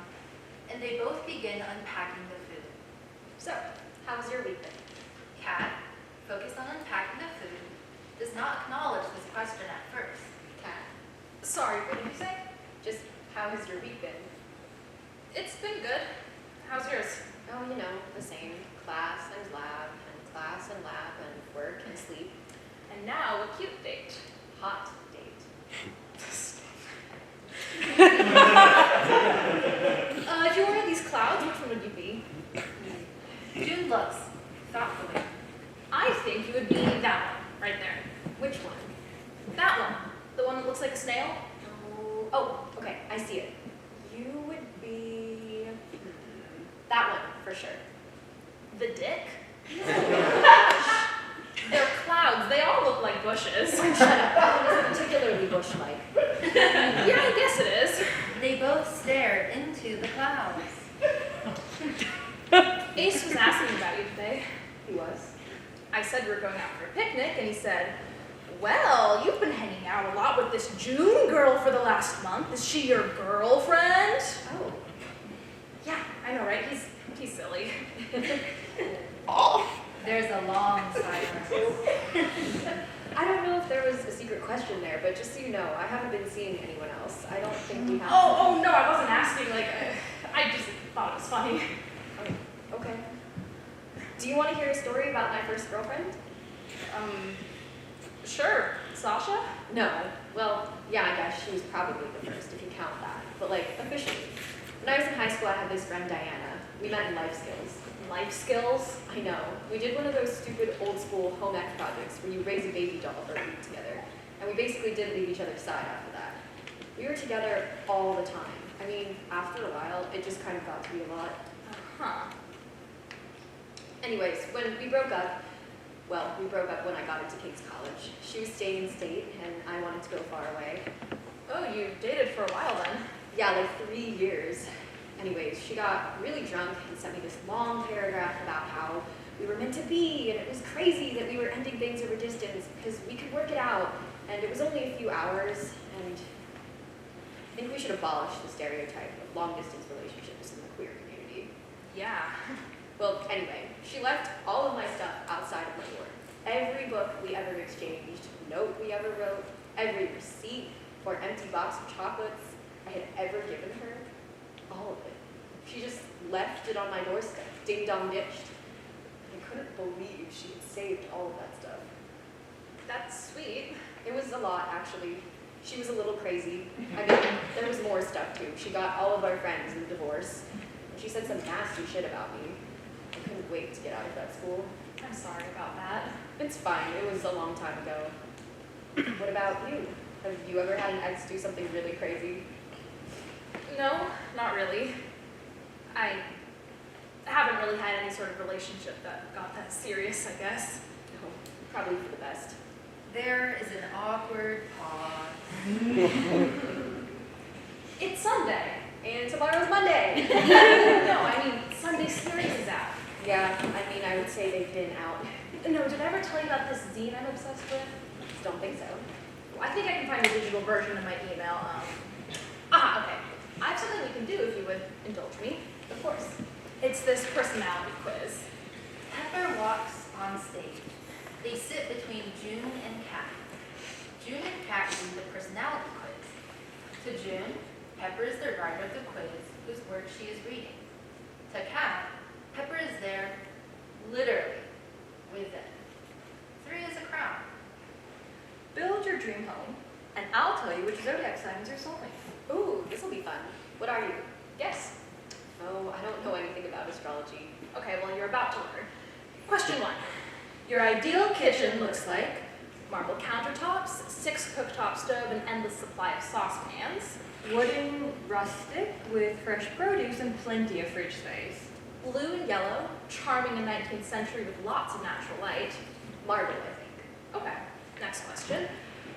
and they both begin unpacking the food. So, how was your week then? Kat, focused on unpacking the food, does not acknowledge this question at first. Kat. Sorry, what did you say? How has your week been? It's been good. How's yours? Oh, you know, the same. Class and lab, and class and lab, and work and sleep. And now a cute date. Hot date. If you were in these clouds, which one would you be? June looks thoughtfully. I think you would be that one, right there. Which one? That one. The one that looks like a snail. Oh, okay, I see it. You would be that one for sure. The dick? They're clouds. They all look like bushes. Shut up. That was particularly bush-like. Yeah, I guess it is. They both stare into the clouds. Ace was asking about you today. He was. I said we were going out for a picnic, and he said, well, you've been hanging out a lot with this June girl for the last month. Is she your girlfriend? Oh. Yeah, I know, right? He's silly. There's a long silence. I don't know if there was a secret question there, but just so you know, I haven't been seeing anyone else. I don't think we have. Oh, no, I wasn't asking. I just thought it was funny. Oh, okay. Do you want to hear a story about my first girlfriend? Sure. Sasha? No. Well, yeah, I guess she was probably the first, if you count that. But, officially. When I was in high school, I had this friend, Diana. We met in life skills. Life skills? I know. We did one of those stupid old-school home ec projects where you raise a baby doll for a week together. And we basically did leave each other's side after that. We were together all the time. I mean, after a while, it just kind of got to be a lot. Huh. Anyways, when we broke up, well, we broke up when I got into Kate's college. She was staying in state, and I wanted to go far away. Oh, you dated for a while then. Yeah, 3 years. Anyways, she got really drunk and sent me this long paragraph about how we were meant to be, and it was crazy that we were ending things over distance because we could work it out, and it was only a few hours, and I think we should abolish the stereotype of long-distance relationships in the queer community. Yeah. Well, anyway, she left all of my stuff outside of my door. Every book we ever exchanged, note we ever wrote, every receipt or empty box of chocolates I had ever given her, all of it. She just left it on my doorstep, ding-dong ditched. I couldn't believe she had saved all of that stuff. That's sweet. It was a lot, actually. She was a little crazy. I mean, there was more stuff, too. She got all of our friends in divorce, and she said some nasty shit about me. I couldn't wait to get out of that school. I'm sorry about that. It's fine. It was a long time ago. What about you? Have you ever had an ex do something really crazy? No, not really. I haven't really had any sort of relationship that got that serious, I guess. No, probably for the best. There is an awkward pause. It's Sunday. And tomorrow's Monday. No, I mean, Sunday series is out. Yeah, I mean, I would say they've been out. No, did I ever tell you about this zine I'm obsessed with? Don't think so. Well, I think I can find a digital version in my email. Okay. I have something we can do if you would indulge me. Of course. It's this personality quiz. Pepper walks on stage. They sit between June and Kat. June and Kat read the personality quiz. To June, Pepper is the writer of the quiz whose work she is reading. To Kat, Pepper is there, literally, with them. 3 is a crowd. Build your dream home, and I'll tell you which zodiac signs are soulmates. Ooh, this will be fun. What are you? Yes. Oh, I don't know anything about astrology. Okay, well, you're about to learn. Question 1. Your ideal kitchen looks like marble countertops, 6 cooktop stove, an endless supply of saucepans. Wooden, rustic, with fresh produce and plenty of fridge space. Blue and yellow, charming in 19th century with lots of natural light. Marble, I think. Okay, next question.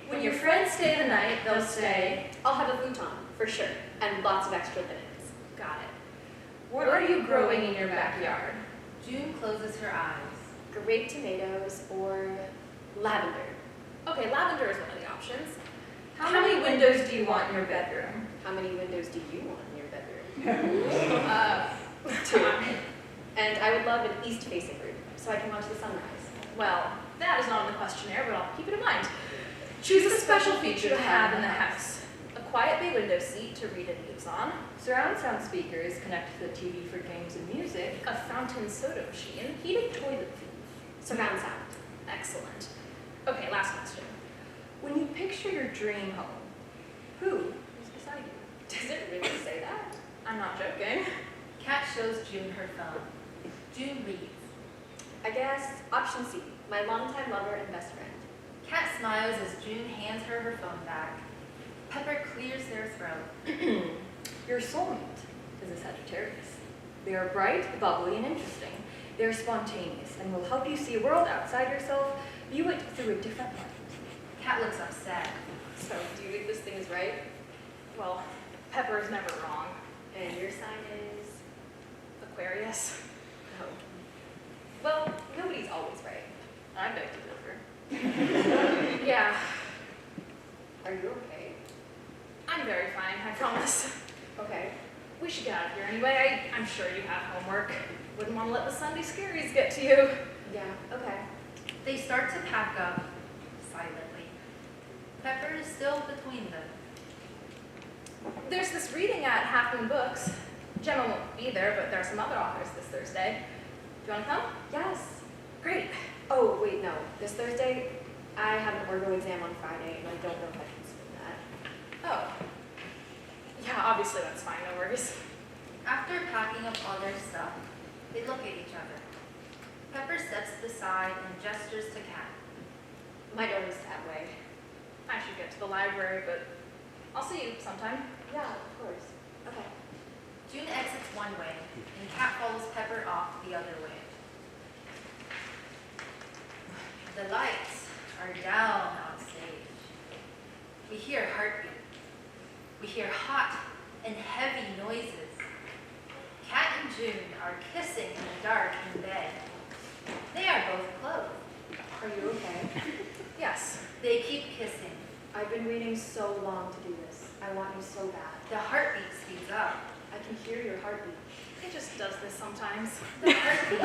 When your friends stay the night, they'll say, I'll have a futon, for sure, and lots of extra linens. got it. What are you growing in your backyard? June closes her eyes. Grape tomatoes or lavender. Okay, lavender is one of the options. How many windows do you want in your bedroom? How many windows do you want in your bedroom? 2. And I would love an east-facing room, so I can watch the sunrise. Well, that is not on the questionnaire, but I'll keep it in mind. Choose a special feature to have in the house. A quiet bay window seat to read and news on, Surround sound speakers connect to the TV for games and music. a fountain soda machine, heated toilet seat. Surround sound. Excellent. Okay, last question. When you picture your dream home, who is beside you? Does it really say that? I'm not joking. Kat shows June her phone. June reads. I guess option C, my longtime lover and best friend. Kat smiles as June hands her her phone back. Pepper clears their throat. Your soulmate is a Sagittarius. They are bright, bubbly, and interesting. They are spontaneous and will help you see a world outside yourself, view it through a different light. Kat looks upset. So, do you think this thing is right? Well, Pepper's never wrong. And your sign is? Aquarius. Oh. Well, nobody's always right. I beg to differ. Yeah, Are you okay? I'm very fine, I promise. Okay. We should get out of here anyway. I'm sure you have homework. Wouldn't want to let the Sunday scaries get to you. Yeah, okay. They start to pack up silently. Pepper is still between them. There's this reading at Half Moon Books. Gemma won't be there, but there are some other authors this Thursday. Do you want to come? Yes. Great. Oh, wait, no. This Thursday, I have an orgo exam on Friday, and I don't know if I can swim that. Oh. Yeah, obviously that's fine, no worries. After packing up all their stuff, they look at each other. Pepper steps to the side and gestures to Kat. My dorm is that way. I should get to the library, but I'll see you sometime. Yeah, of course. Okay. June exits one way, and Kat follows Pepper off the other way. The lights are down on stage. We hear heartbeat. We hear hot and heavy noises. Kat and June are kissing in the dark in bed. They are both clothed. Are you okay? Yes. They keep kissing. I've been waiting so long to do this. I want you so bad. The heartbeat speeds up. I can hear your heartbeat. It just does this sometimes. The heartbeat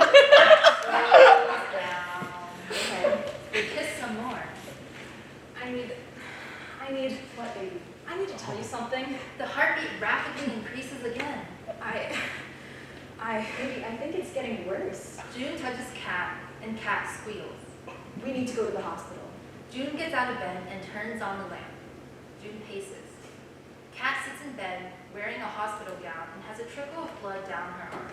slows down. Okay. They kiss some more. I need What, baby? I need to tell you something. The heartbeat rapidly increases again. Baby, I think it's getting worse. June touches Kat, and Kat squeals. We need to go to the hospital. June gets out of bed and turns on the lamp. June paces. Kat sits in bed, wearing a hospital gown, and has a trickle of blood down her arm.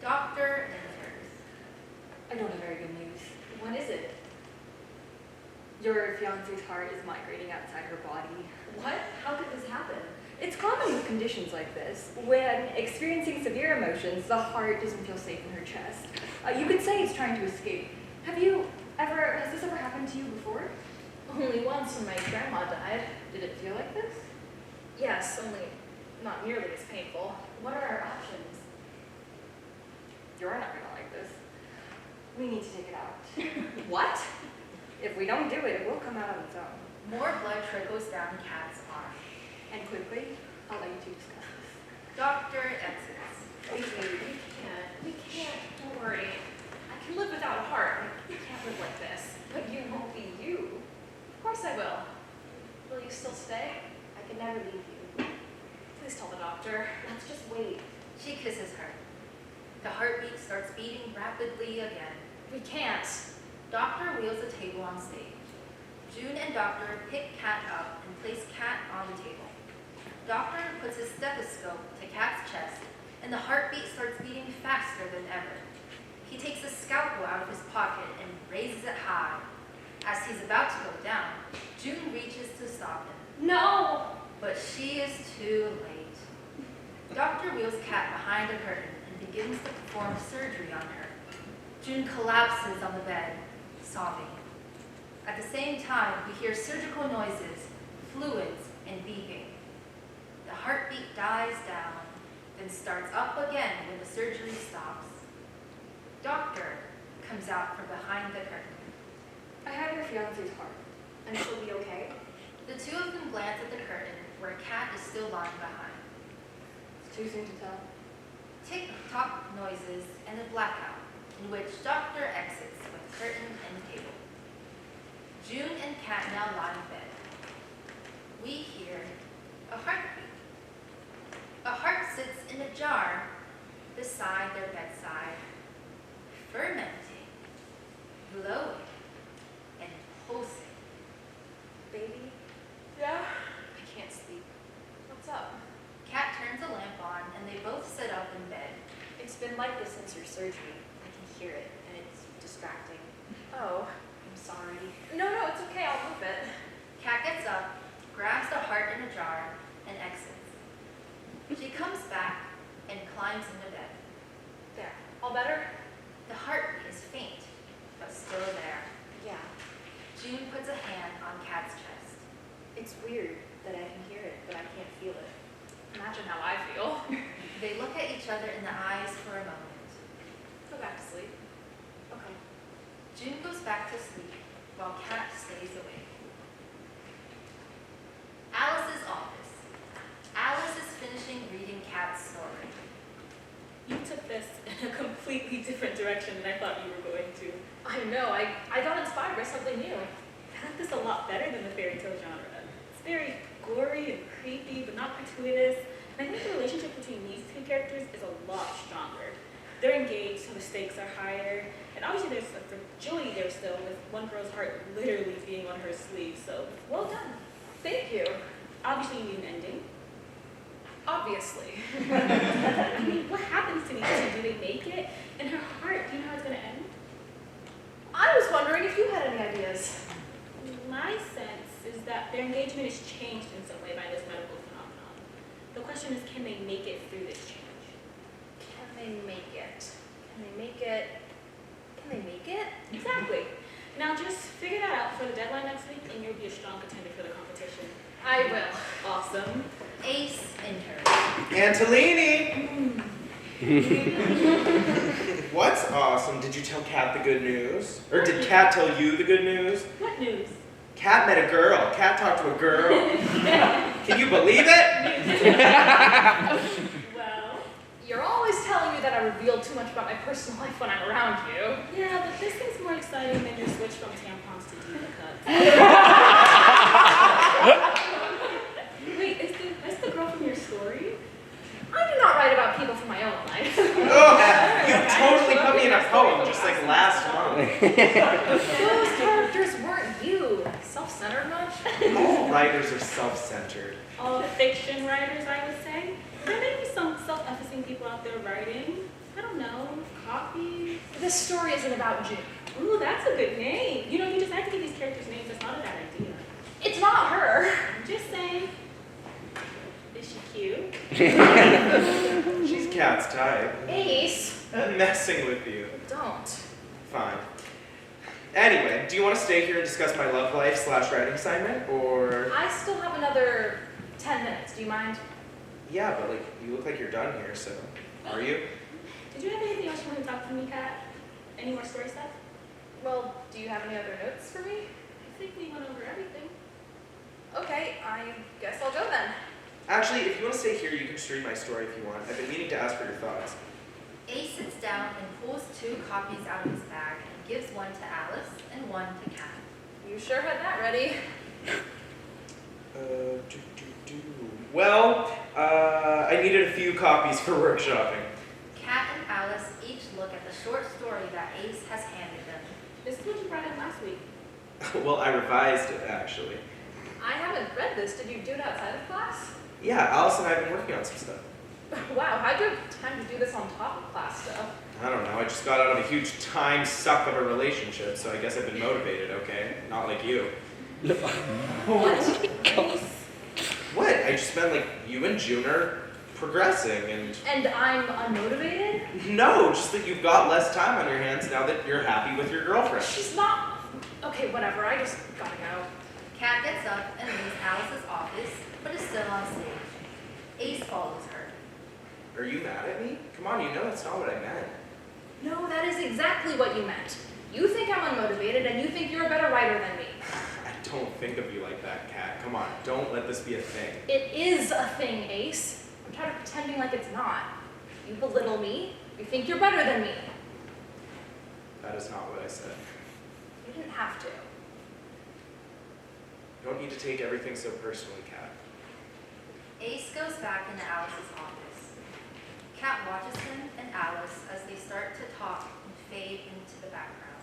Doctor enters. I don't have very good news. What is it? Your fiance's heart is migrating outside her body. What? How could this happen? It's common with conditions like this. When experiencing severe emotions, the heart doesn't feel safe in her chest. You could say it's trying to escape. Has this ever happened to you before? only once when my grandma died. Did it feel like this? Yes, only not nearly as painful. What are our options? You're not gonna like this. We need to take it out. What? If we don't do it, it will come out on its own. More blood trickles down Kat's arm. And quickly, I'll let you two discuss this. Doctor exits. Baby, we can't. Don't worry. I can live without a heart. I can't live like this. But you won't be you. Of course I will. Will you still stay? I can never leave you. Please tell the doctor. Let's just wait. She kisses her. The heartbeat starts beating rapidly again. We can't. Doctor wheels a table on stage. June and Doctor pick Kat up and place Kat on the table. Doctor puts his stethoscope to Kat's chest, and the heartbeat starts beating faster than ever. He takes a scalpel out of his pocket and raises it high. As he's about to go down, June reaches to stop him, No! but she is too late. Doctor wheels Kat behind a curtain and begins to perform surgery on her. June collapses on the bed, sobbing. At the same time, we hear surgical noises, fluids, and beeping. The heartbeat dies down, then starts up again when the surgery stops. Doctor comes out from behind the curtain. I have your fiance's heart. And she'll be okay? The two of them glance at the curtain where Kat is still lying behind. It's too soon to tell. Tick-tock noises and a blackout, in which Doctor exits with curtain and table. June and Kat now lie in bed. We hear A heartbeat. A heart sits in a jar beside their bedside, fermenting, glowing, and pulsing. Baby, Yeah? I can't sleep. What's up? Kat turns a lamp on, and they both sit up in bed. It's been like this since your surgery. I can hear it, and it's distracting. Oh. I'm sorry. No, it's okay. I'll move it. Kat gets up, grabs the heart in a jar, and exits. She comes back and climbs into bed. There. All better? The heartbeat is faint, but still there. Yeah, June puts a hand on Kat's chest. it's weird that I can hear it, but I can't feel it. Imagine how I feel. They look at each other in the eyes for a moment. Go back to sleep. Okay. June goes back to sleep while Kat stays awake. Alice's office. Alice is finishing reading Kat's story. You took this in a completely different direction than I thought you were going to. I know. I got inspired by something new. I like this a lot better than the fairy tale genre. It's very gory and creepy, but not gratuitous. And I think the relationship between these two characters is a lot stronger. They're engaged, so the stakes are higher. And obviously there's some fragility there still, with one girl's heart literally being on her sleeve, so well done. Thank you. Obviously you need an ending. Obviously. I mean, what happens to these two? Do they make it? And her heart, do you know how it's going to end? I was wondering if you had any ideas. My sense is that their engagement is changed in some way by this medical phenomenon. The question is, can they make it through this change? Can they make it? Can they make it? Can they make it? Exactly. Now just figure that out for the deadline next week and you'll be a strong contender for the competition. I will. Awesome. Ace enters. Antolini! What's awesome? Did you tell Kat the good news? Or did Kat tell you the good news? What news? Kat met a girl. Kat talked to a girl. Can you believe it? Well, You're always telling me that I reveal too much about my personal life when I'm around you. yeah, but this thing's more exciting than your switch from tampons to diva cups. Wait, is the girl from your story? I do not write about people from my own life. Oh, you totally put me in a poem just like last month. Those characters weren't you. Self-centered much? All writers are self-centered. All fiction writers, I would say. There may be some self-effacing people out there writing. I don't know, copy. This story isn't about June. Ooh, that's a good name. You know, you just have to give these characters names. That's not a bad idea. It's not her. I'm just saying. Is she cute? She's Kat's type. Ace. I'm messing with you. Don't. Fine. Anyway, do you want to stay here and discuss my love life / writing assignment, or? I still have another 10 minutes. Do you mind? Yeah, but like, you look like you're done here, so. Are you? Did you have anything else you want to talk to me, Kat? Any more story stuff? Well, do you have any other notes for me? I think we went over everything. Okay, I guess I'll go then. Actually, if you want to stay here, you can just read my story if you want. I've been meaning to ask for your thoughts. Ace sits down and pulls 2 copies out of his bag and gives one to Alice and one to Kat. You sure had that ready. Well, I needed a few copies for workshopping. Kat and Alice each look at the short story that Ace has handed them. This is what you brought in last week. Well, I revised it, actually. I haven't read this. Did you do it outside of class? Yeah, Alice and I have been working on some stuff. Wow, how'd you have time to do this on top of class stuff? I don't know, I just got out of a huge time suck of a relationship, so I guess I've been motivated, okay? Not like you. What? I just meant like you and June are progressing and... And I'm unmotivated? No, just that you've got less time on your hands now that you're happy with your girlfriend. She's not... Okay, whatever, I just gotta go. Kat gets up and leaves Alice's office, but is still on stage. Ace follows her. Are you mad at me? Come on, you know that's not what I meant. No, that is exactly what you meant. You think I'm unmotivated, and you think you're a better writer than me. I don't think of you like that, Kat. Come on, don't let this be a thing. It is a thing, Ace. I'm tired of pretending like it's not. You belittle me. You think you're better than me. That is not what I said. You didn't have to. You don't need to take everything so personally, Kat. Ace goes back into Alice's office. Kat watches him and Alice as they start to talk and fade into the background.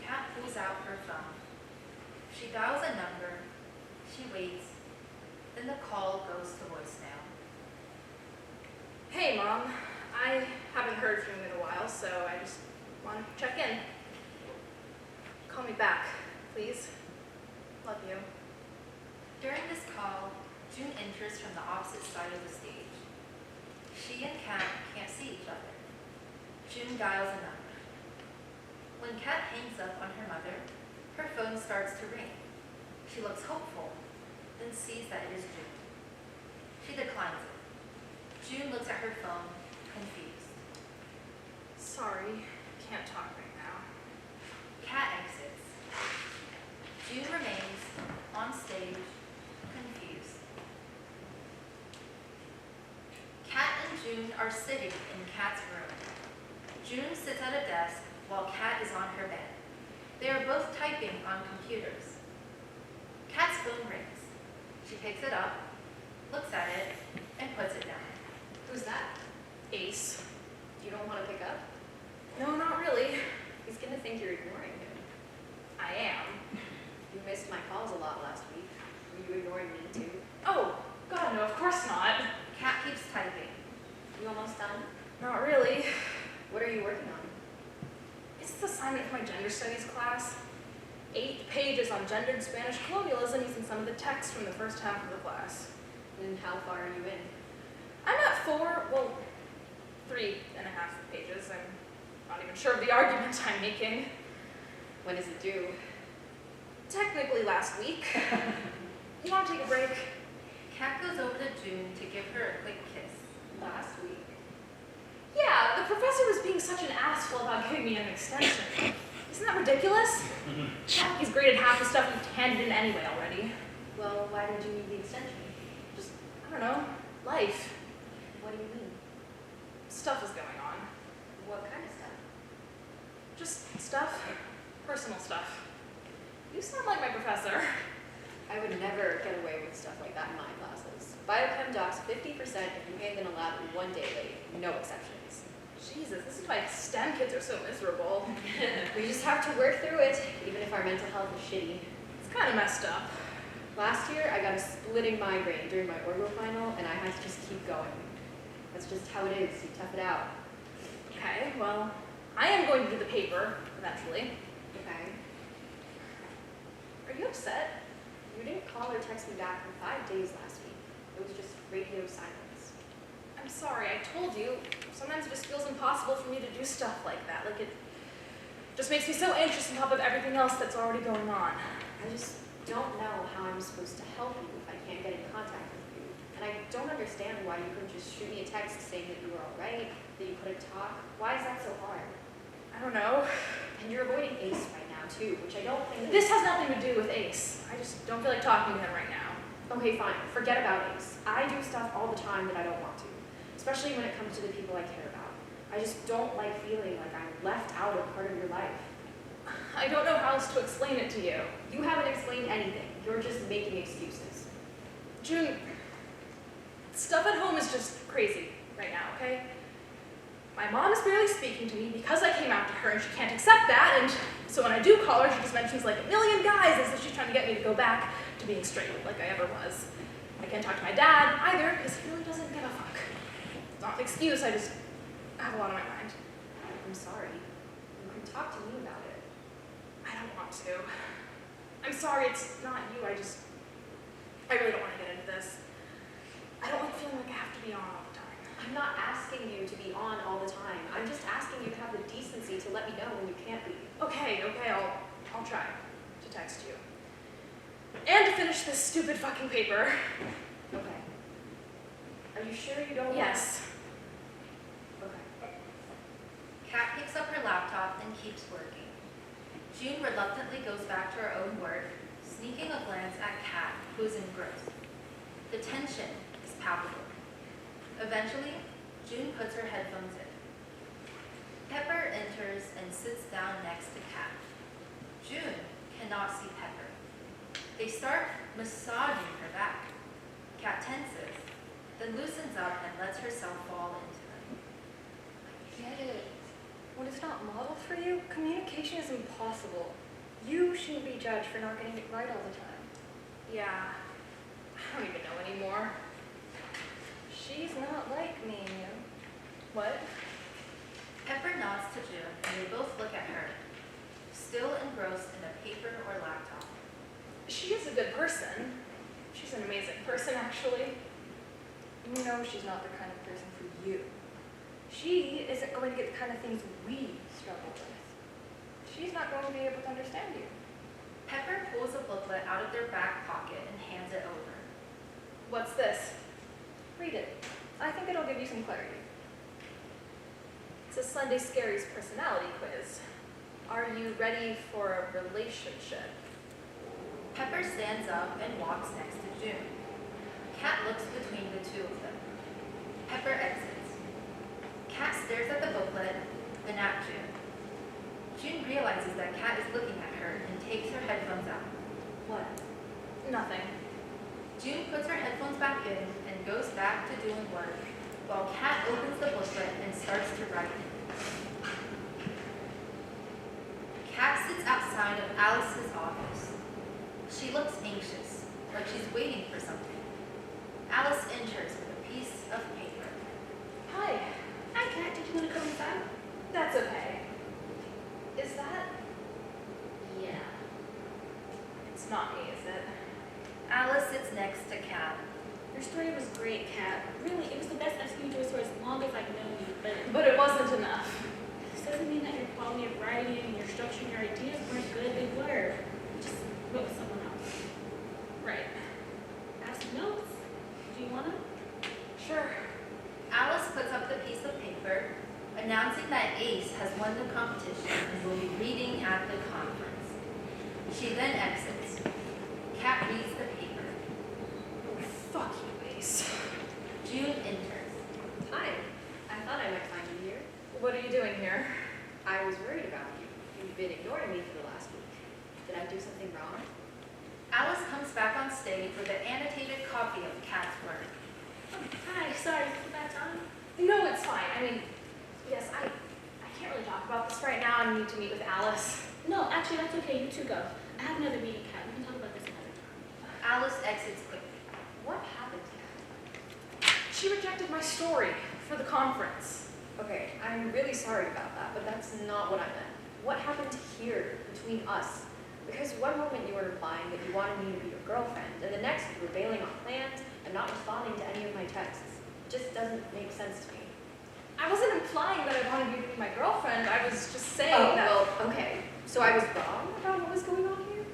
Kat pulls out her phone. She dials a number. She waits. Then the call goes to voicemail. Hey, Mom. I haven't heard from you in a while, so I just want to check in. Call me back, please. Love you. During this call, June enters from the opposite side of the stage. She and Kat can't see each other. June dials a number. When Kat hangs up on her mother, her phone starts to ring. She looks hopeful, then sees that it is June. She declines it. June looks at her phone, confused. Sorry, can't talk right now. Kat exits. June remains on stage, confused. Kat and June are sitting in Kat's room. June sits at a desk while Kat is on her bed. They are both typing on computers. Kat's phone rings. She picks it up, looks at it, and puts it down. Who's that? Ace. You don't want to pick up? No, not really. He's gonna think you're ignoring him. I am. You missed my calls a lot last week. Were you ignoring me too? Oh, God, no, of course not. Kat keeps typing. You almost done? Not really. What are you working on? It's this assignment for my gender studies class. 8 pages on gendered Spanish colonialism using some of the text from the first half of the class. And how far are you in? I'm at 3.5 pages. I'm not even sure of the argument I'm making. When is it due? Technically last week. You want to take a break? Kat goes over to June to give her a quick kiss. Last week. Yeah, the professor was being such an asshole about giving me an extension. Isn't that ridiculous? He's graded half the stuff we've handed in anyway already. Well, why did you need the extension? Just, I don't know, life. What do you mean? Stuff is going on. What kind of stuff? Just stuff. Personal stuff. You sound like my professor. I would never get away with stuff like that in my classes. Biochem docs 50% if you hand in a lab 1 day late. No exceptions. Jesus, this is why STEM kids are so miserable. We just have to work through it, even if our mental health is shitty. It's kind of messed up. Last year, I got a splitting migraine during my orgo final, and I had to just keep going. That's just how it is. You tough it out. Okay, well, I am going to do the paper eventually. Okay. Are you upset? You didn't call or text me back for 5 days last week. It was just radio silence. I'm sorry, I told you. Sometimes it just feels impossible for me to do stuff like that. Like, it just makes me so anxious on top of everything else that's already going on. I just don't know how I'm supposed to help you if I can't get in contact with you. And I don't understand why you couldn't just shoot me a text saying that you were all right, that you couldn't talk. Why is that so hard? I don't know. And you're avoiding Ace right now, too, which I don't think... This has nothing to do with Ace. I just don't feel like talking to him right now. Okay, fine. Forget about Ace. I do stuff all the time that I don't want to, especially when it comes to the people I care about. I just don't like feeling like I'm left out of part of your life. I don't know how else to explain it to you. You haven't explained anything. You're just making excuses. June, stuff at home is just crazy right now, okay? My mom is barely speaking to me because I came out to her and she can't accept that, and so when I do call her, she just mentions like a million guys as if she's trying to get me to go back to being straight like I ever was. I can't talk to my dad either because he really doesn't give a fuck. It's not an excuse, I just have a lot on my mind. I'm sorry. You can talk to me about it. I don't want to. I'm sorry, it's not you, I really don't want to get into this. I don't like feeling like I have to be on all the time. I'm not asking you to be on all the time. I'm just asking you to have the decency to let me know when you can't be. Okay, I'll try to text you. And to finish this stupid fucking paper. Okay. Are you sure you don't Yes. Okay. Kat picks up her laptop and keeps working. June reluctantly goes back to her own work, sneaking a glance at Kat, who is engrossed. The tension is palpable. Eventually, June puts her headphones in. Pepper enters and sits down next to Kat. June cannot see Pepper. They start massaging her back. Kat tenses, then loosens up and lets herself fall into them. Get it. When it's not modeled for you, communication is impossible. You shouldn't be judged for not getting it right all the time. Yeah, I don't even know anymore. She's not like me, you know. What? Pepper nods to June, and they both look at her, still engrossed in a paper or laptop. She is a good person. She's an amazing person, actually. You know she's not the kind of person for you. She isn't going to get the kind of things we struggle with. She's not going to be able to understand you. Pepper pulls a booklet out of their back pocket and hands it over. What's this? Read it. I think it'll give you some clarity. It's a Sunday Scaries personality quiz. Are you ready for a relationship? Pepper stands up and walks next to June. Kat looks between the two of them. Pepper exits. Kat stares at the booklet, then at June. June realizes that Kat is looking at her and takes her headphones out. What? Nothing. June puts her headphones back in and goes back to doing work, while Kat opens the booklet and starts to write. Kat sits outside of Alice's office. She looks anxious, like she's waiting for something. Alice enters with a piece of paper. Hi. Hi, Kat. Did you want to come inside? That's okay. Is that? Yeah. It's not me, is it? Alice sits next to Kat. Your story was great, Kat. Really, it was the best I've seen you do for as long as I've known you, But it wasn't enough. this doesn't mean that your quality of writing and your structure and your ideas weren't good. They were. You just wrote with someone else. Right. I have some notes. Do you want them? Sure. Alice puts up the piece of paper, announcing that Ace has won the competition and will be reading at the conference. She then exits. Kat reads the paper. Oh, fuck you, Ace. June enters. Hi. I thought I might find you here. What are you doing here? I was worried about you. You've been ignoring me for the last week. Did I do something wrong? Alice comes back on stage with an annotated copy of Kat's work. Hi, sorry, is this a bad time? No, it's fine. I mean, yes, I can't really talk about this right now. I need to meet with Alice. No, actually, that's okay. You two go. I have another meeting, Kat. We can talk about this another time. Alice exits quickly. What happened, Kat? She rejected my story for the conference. Okay, I'm really sorry about that, but that's not what I meant. What happened here between us? Because one moment you were implying that you wanted me to be your girlfriend, and the next you were bailing on plans and not responding to any of my texts. It just doesn't make sense to me. I wasn't implying that I wanted you to be my girlfriend. I was just saying Oh, that. well, okay. So I was wrong about what was going on here?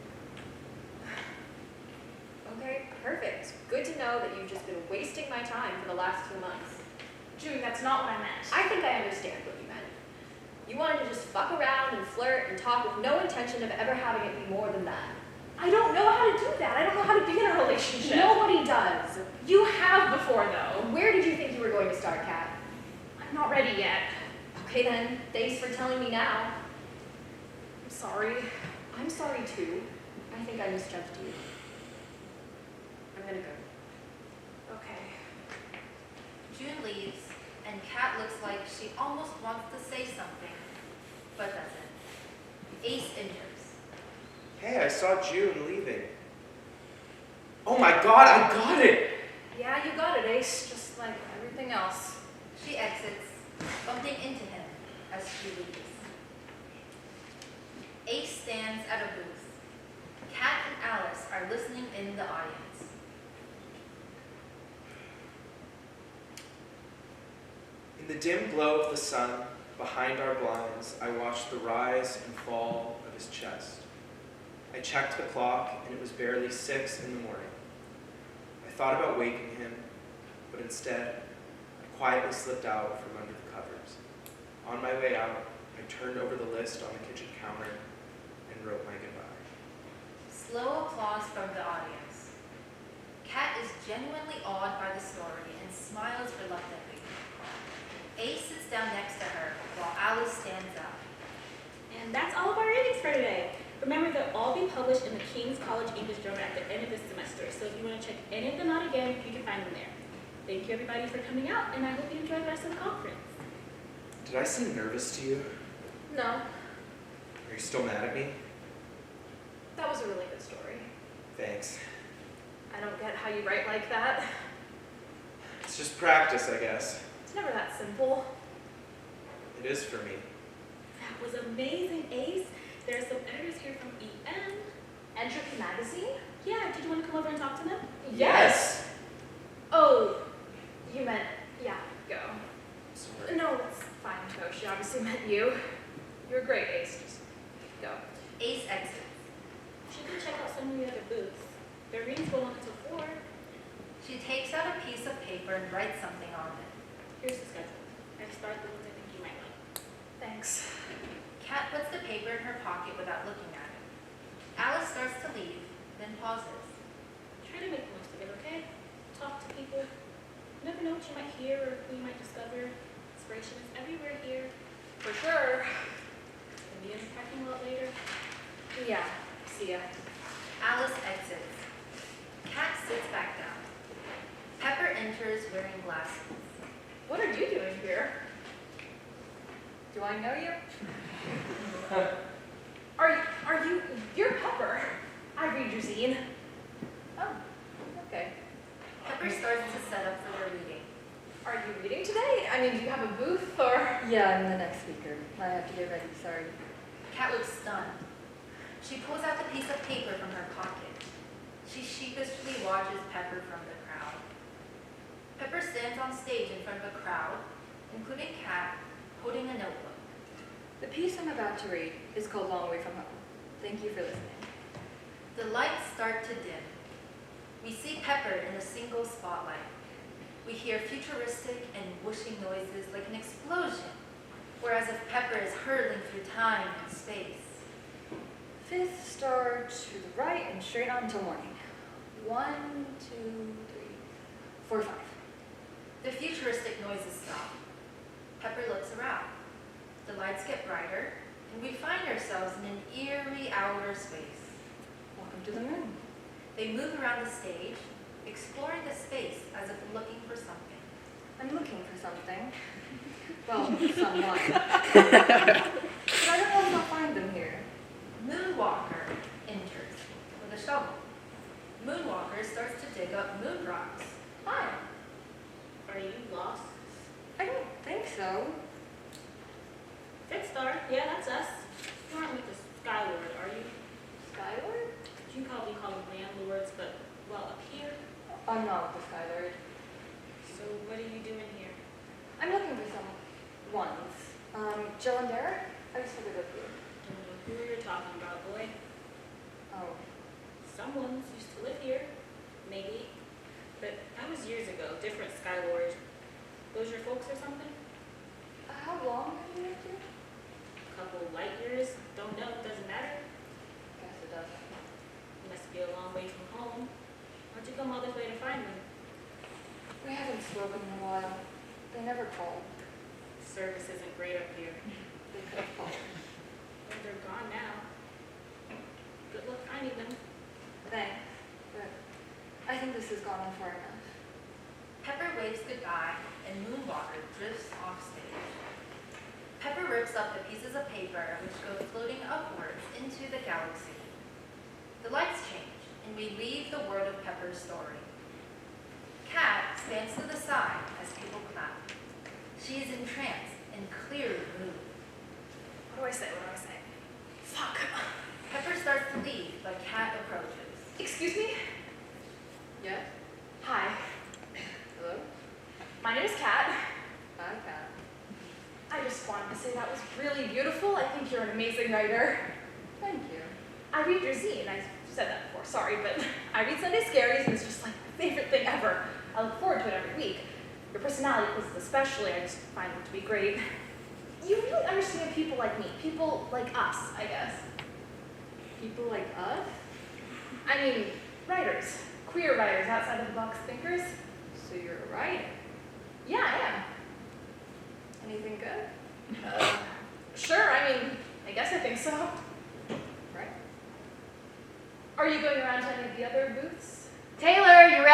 Okay, perfect. Good to know that you've just been wasting my time for the last 2 months. June, that's not what I meant. I think I understand what you meant. You wanted to just fuck around and flirt and talk with no intention of ever having it be more than that. I don't know how to do that. I don't know how to be in a relationship. Nobody does. You have before, though. Where did you think you were going to start, Kat? I'm not ready yet. Okay then, thanks for telling me now. I'm sorry. I'm sorry too. I think I misjudged you. I'm gonna go. Okay. June leaves, and Kat looks like she almost wants to say something, but doesn't. Ace enters. Hey, I saw June leaving. Oh my god, I got it! Yeah, you got it, Ace. Just like everything else. She exits, bumping into him as she leaves. Ace stands at a booth. Kat and Alice are listening in the audience. In the dim glow of the sun, behind our blinds, I watched the rise and fall of his chest. I checked the clock, and it was barely 6 in the morning. I thought about waking him, but instead, I quietly slipped out from under the covers. On my way out, I turned over the list on the kitchen counter and wrote my goodbye. Slow applause from the audience. Kat is genuinely awed by the story and smiles reluctantly. Ace sits down next to her while Alice stands up. And that's all of our readings for today. Remember, they'll all be published in the King's College English Journal at the end of this semester, so if you want to check any of them out again, you can find them there. Thank you everybody for coming out, and I hope you enjoy the rest of the conference. Did I seem nervous to you? No, Are you still mad at me? that was a really good story. Thanks. I don't get how you write like that. It's just practice, I guess. It's never that simple. It is for me. That was amazing, Ace. There are some editors here from EM. Entropy Magazine? Yeah, did you want to come over and talk to them? Yes. Oh, you meant, yeah, go. Sorry. No, it's fine, go. She obviously meant you. You're great, Ace. Just go. Ace exits. You can check out some of the other booths. Their readings go on until 4. She takes out a piece of paper and writes something on it. Here's the schedule. And start the ones I think you might like. Thanks. Kat puts the paper in her pocket without looking at it. Alice starts to leave, then pauses. Try to make the most of it, okay? Talk to people. You never know what you might hear or who you might discover. Inspiration is everywhere here. For sure. Maybe in the parking lot later. Yeah, see ya. Alice exits. Kat sits back down. Pepper enters wearing glasses. What are you doing here? Do I know you? You're Pepper. I read your zine. Oh, okay. Pepper starts to set up for their reading. Are you reading today? I mean, do you have a booth or? Yeah, I'm the next speaker. I have to get ready, sorry. Kat looks stunned. She pulls out the piece of paper from her pocket. She sheepishly watches Pepper from the crowd. Pepper stands on stage in front of a crowd, including Kat, holding a notebook. The piece I'm about to read is called Long Way From Home. Thank you for listening. The lights start to dim. We see Pepper in a single spotlight. We hear futuristic and whooshing noises like an explosion, whereas if Pepper is hurtling through time and space. 5th star to the right and straight on till morning. 1, 2, 3, 4, 5. The futuristic noises stop. Pepper looks around. The lights get brighter, and we find ourselves in an eerie outer space. Welcome to the moon. They move around the stage, exploring the space as if looking for something. I'm looking for something. Well, someone. But I don't know if I'll find them here. Moonwalker enters with a shovel. Moonwalker starts to dig up moon rocks. Hi. Are you lost? I don't think so. 5th star, yeah, that's us. You aren't with the Skylord, are you? Skylord? You can probably call them landlords, but, well, up here. I'm not with the Skylord. So what are you doing here? I'm looking for some ones. Jill and Derek? I just figured with you. I don't know who you're talking about, boy. Oh. Someone's used to live here, maybe. But that was years ago, different Skylord. Those your folks or something? How long have you lived here? Couple light years, don't know, doesn't matter. Guess it doesn't. You must be a long way from home. How'd you come all this way to find me? We haven't spoken in a while. They never called. Service isn't great up here. They could have called. But they're gone now. Good luck finding them. Thanks, but I think this has gone on far enough. Pepper waves goodbye, and Moonwalker drifts off stage. Pepper rips up the pieces of paper which go floating upwards into the galaxy. The lights change, and we leave the world of Pepper's story. Kat stands to the side as people clap. She is entranced and clearly moved. What do I say? Fuck. Pepper starts to leave, but Kat approaches. Excuse me? Yes? Hi. Hello? My name is Kat. Hi, Kat. I just wanted to say that was really beautiful. I think you're an amazing writer. Thank you. I read your zine. I said that before, sorry, but I read Sunday Scaries and it's just like my favorite thing ever. I look forward to it every week. Your personality quizzes especially, I just find them to be great. You really understand people like me, people like us, I guess. People like us? I mean, writers, queer writers, outside of the box thinkers. So you're a writer. Yeah, I am. Anything good? Sure, I mean, I guess I think so. Right?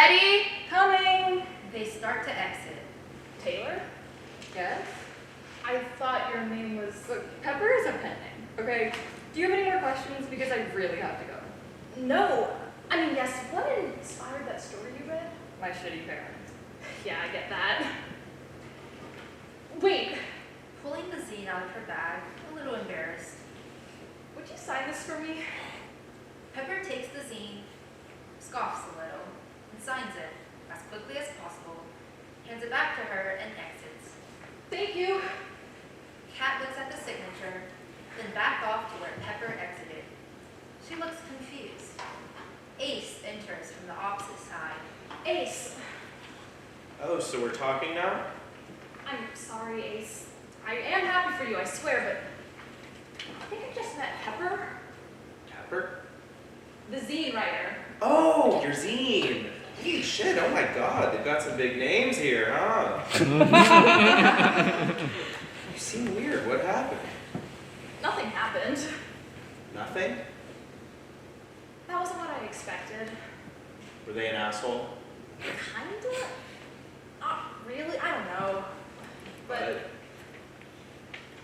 Ready? Coming. They start to exit. Taylor? Yes? I thought your name was... Look, Pepper is a pen name, okay? Do you have any more questions? Because I really have to go. No. I mean, yes, what inspired that story you read? My shitty parents. Yeah, I get that. Wait, Pulling the zine out of her bag, a little embarrassed. would you sign this for me? Pepper takes the zine, scoffs a little, and signs it as quickly as possible, hands it back to her, and exits. Thank you. Kat looks at the signature, then back off to where Pepper exited. She looks confused. Ace enters from the opposite side. Ace. Oh, so we're talking now? I'm sorry, Ace. I am happy for you, I swear, but I think I just met Pepper, Pepper? the zine writer. Oh, your zine. Hey, shit, oh my god, they've got some big names here, huh? You seem weird, what happened? Nothing happened. Nothing? That wasn't what I expected. Were they an asshole? Kinda? Not really, I don't know. But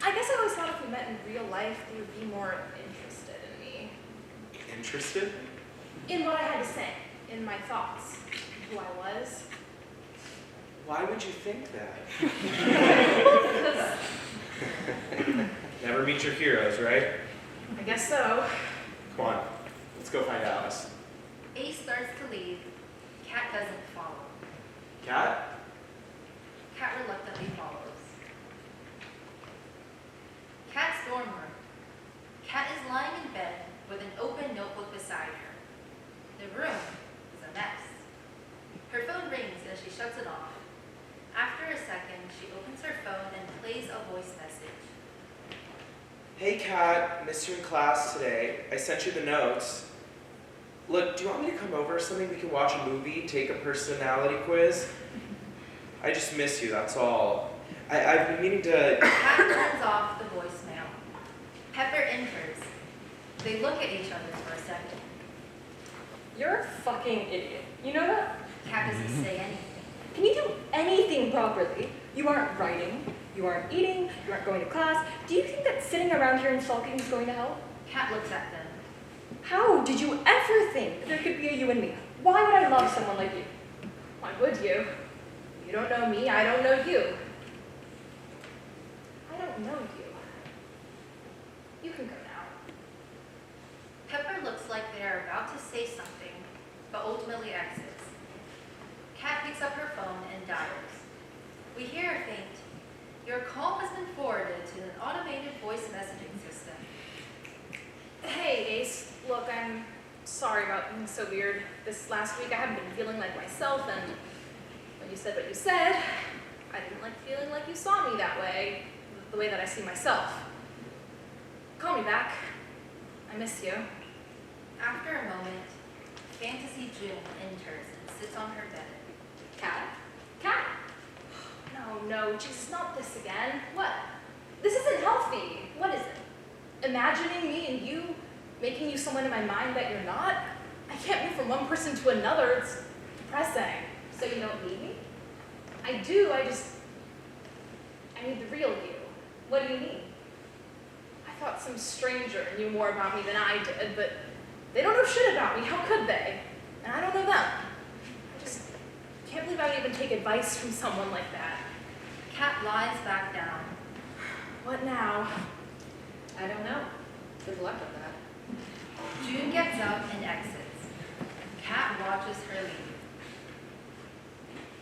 I guess I always thought if we met in real life, they would be more interested in me. Interested? In what I had to say, in my thoughts, who I was. Why would you think that? Because Never meet your heroes, right? I guess so. Come on, let's go find Alice. Ace starts to leave. Kat doesn't follow. Kat? Kat reluctantly follows. Kat's dorm room. Kat is lying in bed with an open notebook beside her. The room is a mess. Her phone rings and she shuts it off. After a second, she opens her phone and plays a voice message. Hey Kat, missed you in class today. I sent you the notes. Look, do you want me to come over or something? We can watch a movie, take a personality quiz? I just miss you, that's all. I've been meaning to... Kat turns off the voicemail. Pepper enters. They look at each other for a second. You're a fucking idiot. You know that? Kat doesn't say anything. Can you do anything properly? You aren't writing, you aren't eating, you aren't going to class. Do you think that sitting around here and sulking is going to help? Kat looks at them. How did you ever think that there could be a you and me? Why would I love someone like you? Why would you? You don't know me, I don't know you. I don't know you. You can go now. Pepper looks like they are about to say something, but ultimately exits. Kat picks up her phone and dials. We hear a faint, "Your call has been forwarded to an automated voice messaging system." Hey, Ace. Look, I'm sorry about being so weird. This last week I haven't been feeling like myself, and when you said what you said, I didn't like feeling like you saw me that way, the way that I see myself. Call me back. I miss you. After a moment, Fantasy June enters and sits on her bed. Kat? Kat? No, Jesus, not this again. What? This isn't healthy. What is it? Imagining me and you, making you someone in my mind that you're not? I can't move from one person to another. It's depressing. So you don't need me? I do, I need the real you. What do you need? I thought some stranger knew more about me than I did, but they don't know shit about me. How could they? And I don't know them. I just can't believe I would even take advice from someone like that. Kat lies back down. What now? I don't know. Good luck with that. June gets up and exits. Kat watches her leave.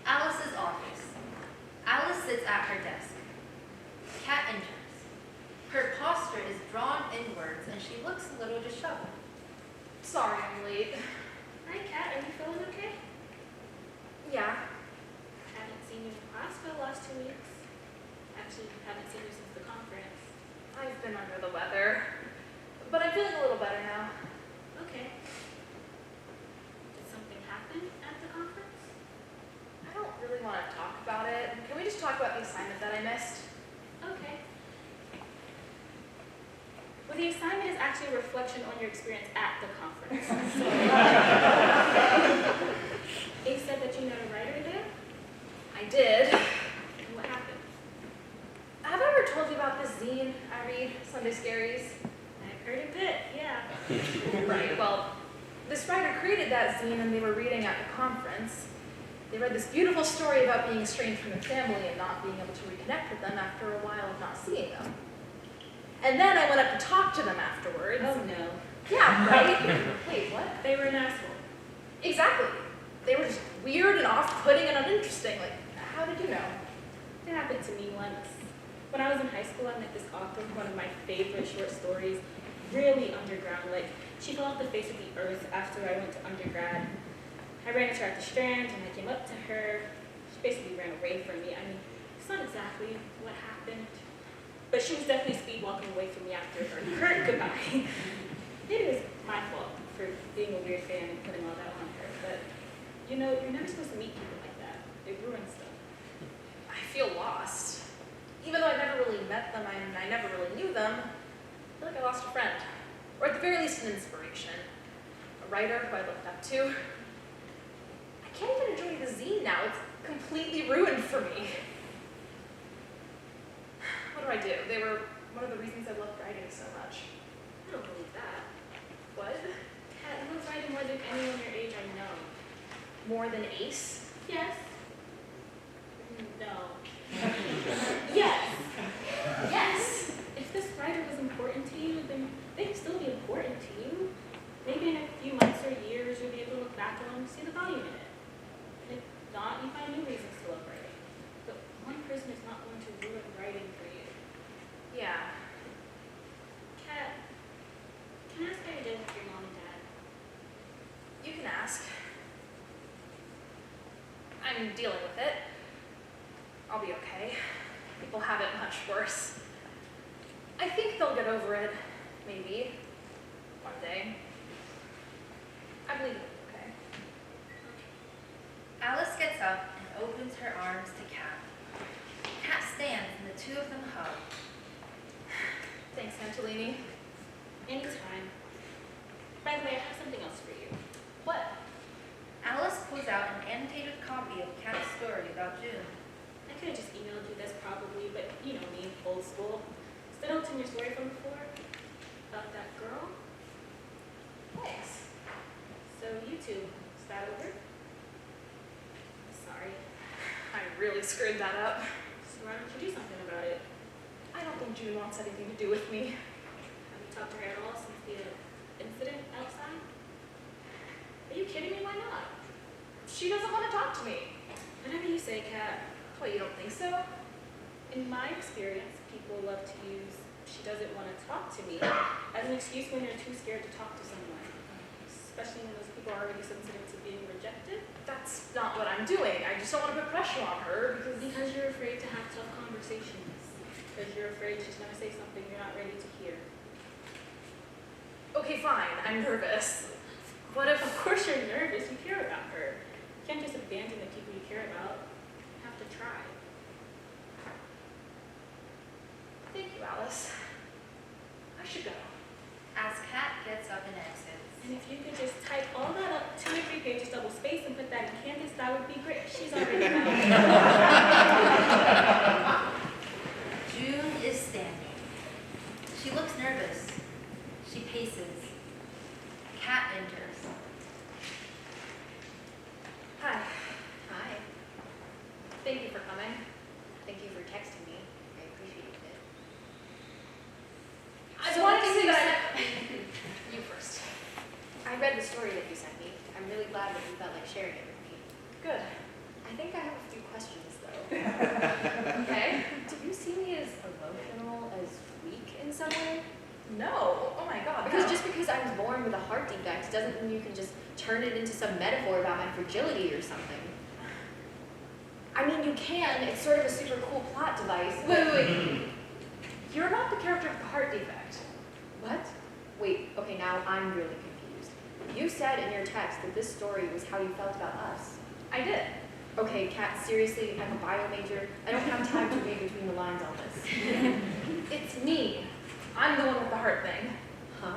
Alice's office. Alice sits at her desk. Kat enters. Her posture is drawn inwards and she looks a little disheveled. Sorry I'm late. Hi, Kat. Are you feeling okay? Yeah. Haven't seen you in class for the last 2 weeks. Actually, haven't seen you since the conference. I've been under the weather, but I'm feeling a little better now. Okay. Did something happen at the conference? I don't really want to talk about it. Can we just talk about the assignment that I missed? Okay. Well, the assignment is actually a reflection on your experience at the conference. So, Ace said that you met a writer there? I did. And what happened? Have I ever told you about this zine I read, Sunday Scaries? I've heard a bit, yeah. Right, well, this writer created that zine and they were reading at the conference. They read this beautiful story about being estranged from their family and not being able to reconnect with them after a while of not seeing them. And then I went up to talk to them afterwards. Oh no. Yeah, right? Wait, what? They were an asshole. Exactly. They were just weird and off-putting and uninteresting. Like, how did you know? It happened to me once. When I was in high school, I met this author of one of my favorite short stories, really underground. Like, she fell off the face of the earth after I went to undergrad. I ran into her at the Strand, and I came up to her. She basically ran away from me. I mean, it's not exactly what happened, but she was definitely speed walking away from me after her curt goodbye. Maybe it was my fault for being a weird fan and putting all that on her, but you know, you're never supposed to meet people like that. They ruin stuff. I feel lost. Even though I never really met them and I never really knew them, I feel like I lost a friend. Or at the very least an inspiration. A writer who I looked up to. I can't even enjoy the zine now. It's completely ruined for me. What do? They were one of the reasons I loved writing so much. I don't believe that. What? Kat, who's writing more than anyone your age I know? More than Ace? Yes. No. Yes. Yes! If this writer was important to you, then they'd still be important to you. Maybe in a few months or years, you'll be able to look back on and see the value in it. If not, you find new reasons to love writing. But one person is not going to ruin writing for you. Yeah. Kat, can I ask how you're doing with your mom and dad? You can ask. I'm dealing with it. I'll be okay. People have it much worse. I think they'll get over it. Maybe. One day. I believe it'll be okay. Alice gets up and opens her arms to Kat. Kat stands and the two of them hug. Thanks, Angelini. Anytime. By the way, I have something else for you. What? Alice pulls out an annotated copy of Kat's story about June. I could have just emailed you this probably, but you know me, old school. Still don't tell your story from before? About that girl? Thanks. So you two, is that over? Sorry. I really screwed that up. So why don't you do something about it? I don't think June wants anything to do with me. Have you talked to her at all since the incident outside? Are you kidding me? Why not? She doesn't want to talk to me. Whatever you say, Kat. What, you don't think so? In my experience, people love to use "she doesn't want to talk to me" as an excuse when you're too scared to talk to someone. Especially when those people are already sensitive to being rejected. That's not what I'm doing. I just don't want to put pressure on her Because you're afraid to have tough conversations. Because you're afraid she's going to say something you're not ready to hear. Okay, fine. I'm nervous. What if... Of course you're nervous. You care about her. You can't just abandon the people you care about. You have to try. Thank you, Alice. I should go. As Kat gets up and exits. And if you could just type all that up 2 or 3 pages double space and put that in Canvas, that would be great. She's already out. June is standing. She looks nervous. She paces. Kat enters. Hi. Hi. Thank you for coming. Thank you for texting me. I appreciate it. I So wanted what to did say you that say? You first. I read the story that you sent me. I'm really glad that you felt like sharing it with me. Good. I think I have a few questions, though. Okay. Do you see me as emotional, as weak in some way? No. Oh my god. Because no. just because I was born with a heart defect doesn't mean you can just turn it into some metaphor about my fragility or something. I mean, you can. It's sort of a super cool plot device. Wait. You're not the character of the heart defect. What? Wait, okay, now I'm really confused. You said in your text that this story was how you felt about us. I did. Okay, Kat, seriously, I'm a bio major. I don't have time to read between the lines on this. It's me. I'm the one with the heart thing. Huh?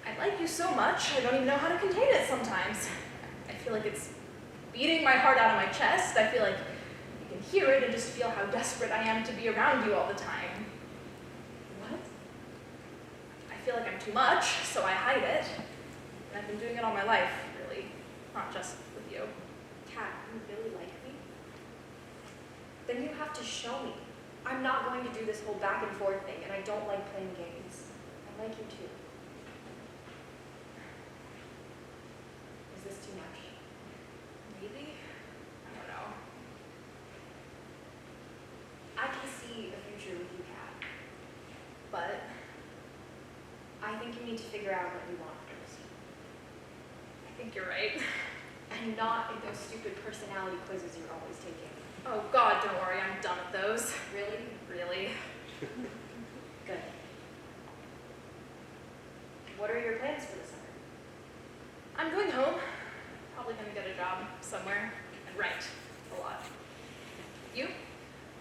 I like you so much, I don't even know how to contain it sometimes. I feel like it's beating my heart out of my chest. I feel like you can hear it and just feel how desperate I am to be around you all the time. What? I feel like I'm too much, so I hide it. And I've been doing it all my life, really, not just with you. Kat, you really like me? Then you have to show me. I'm not going to do this whole back and forth thing, and I don't like playing games. I like you too. Is this too much? Maybe? I don't know. I can see a future with you, Kat. But I think you need to figure out what you want first. I think you're right. And not in those stupid personality quizzes you're always taking. Oh God, don't worry, I'm done with those. Really? Really. Good. What are your plans for the summer? I'm going home. Probably gonna get a job somewhere and write a lot. You?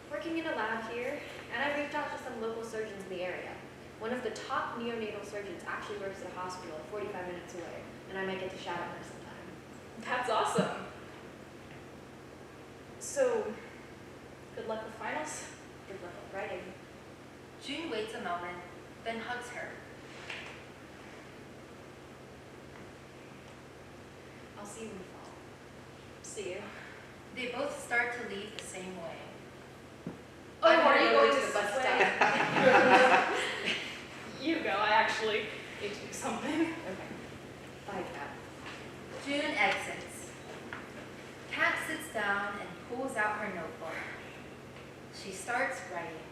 Working in a lab here, and I reached out to some local surgeons in the area. One of the top neonatal surgeons actually works at a hospital 45 minutes away, and I might get to shadow her sometime. That's awesome. So, good luck with finals. Good luck with writing. June waits a moment, then hugs her. I'll see you in the fall. See you. They both start to leave the same way. Oh, I'm are you going going to to the bus Subway? stop. You go, I actually need to do something. Okay. Bye, Kat. June exits. Kat sits down and pulls out her notebook. She starts writing.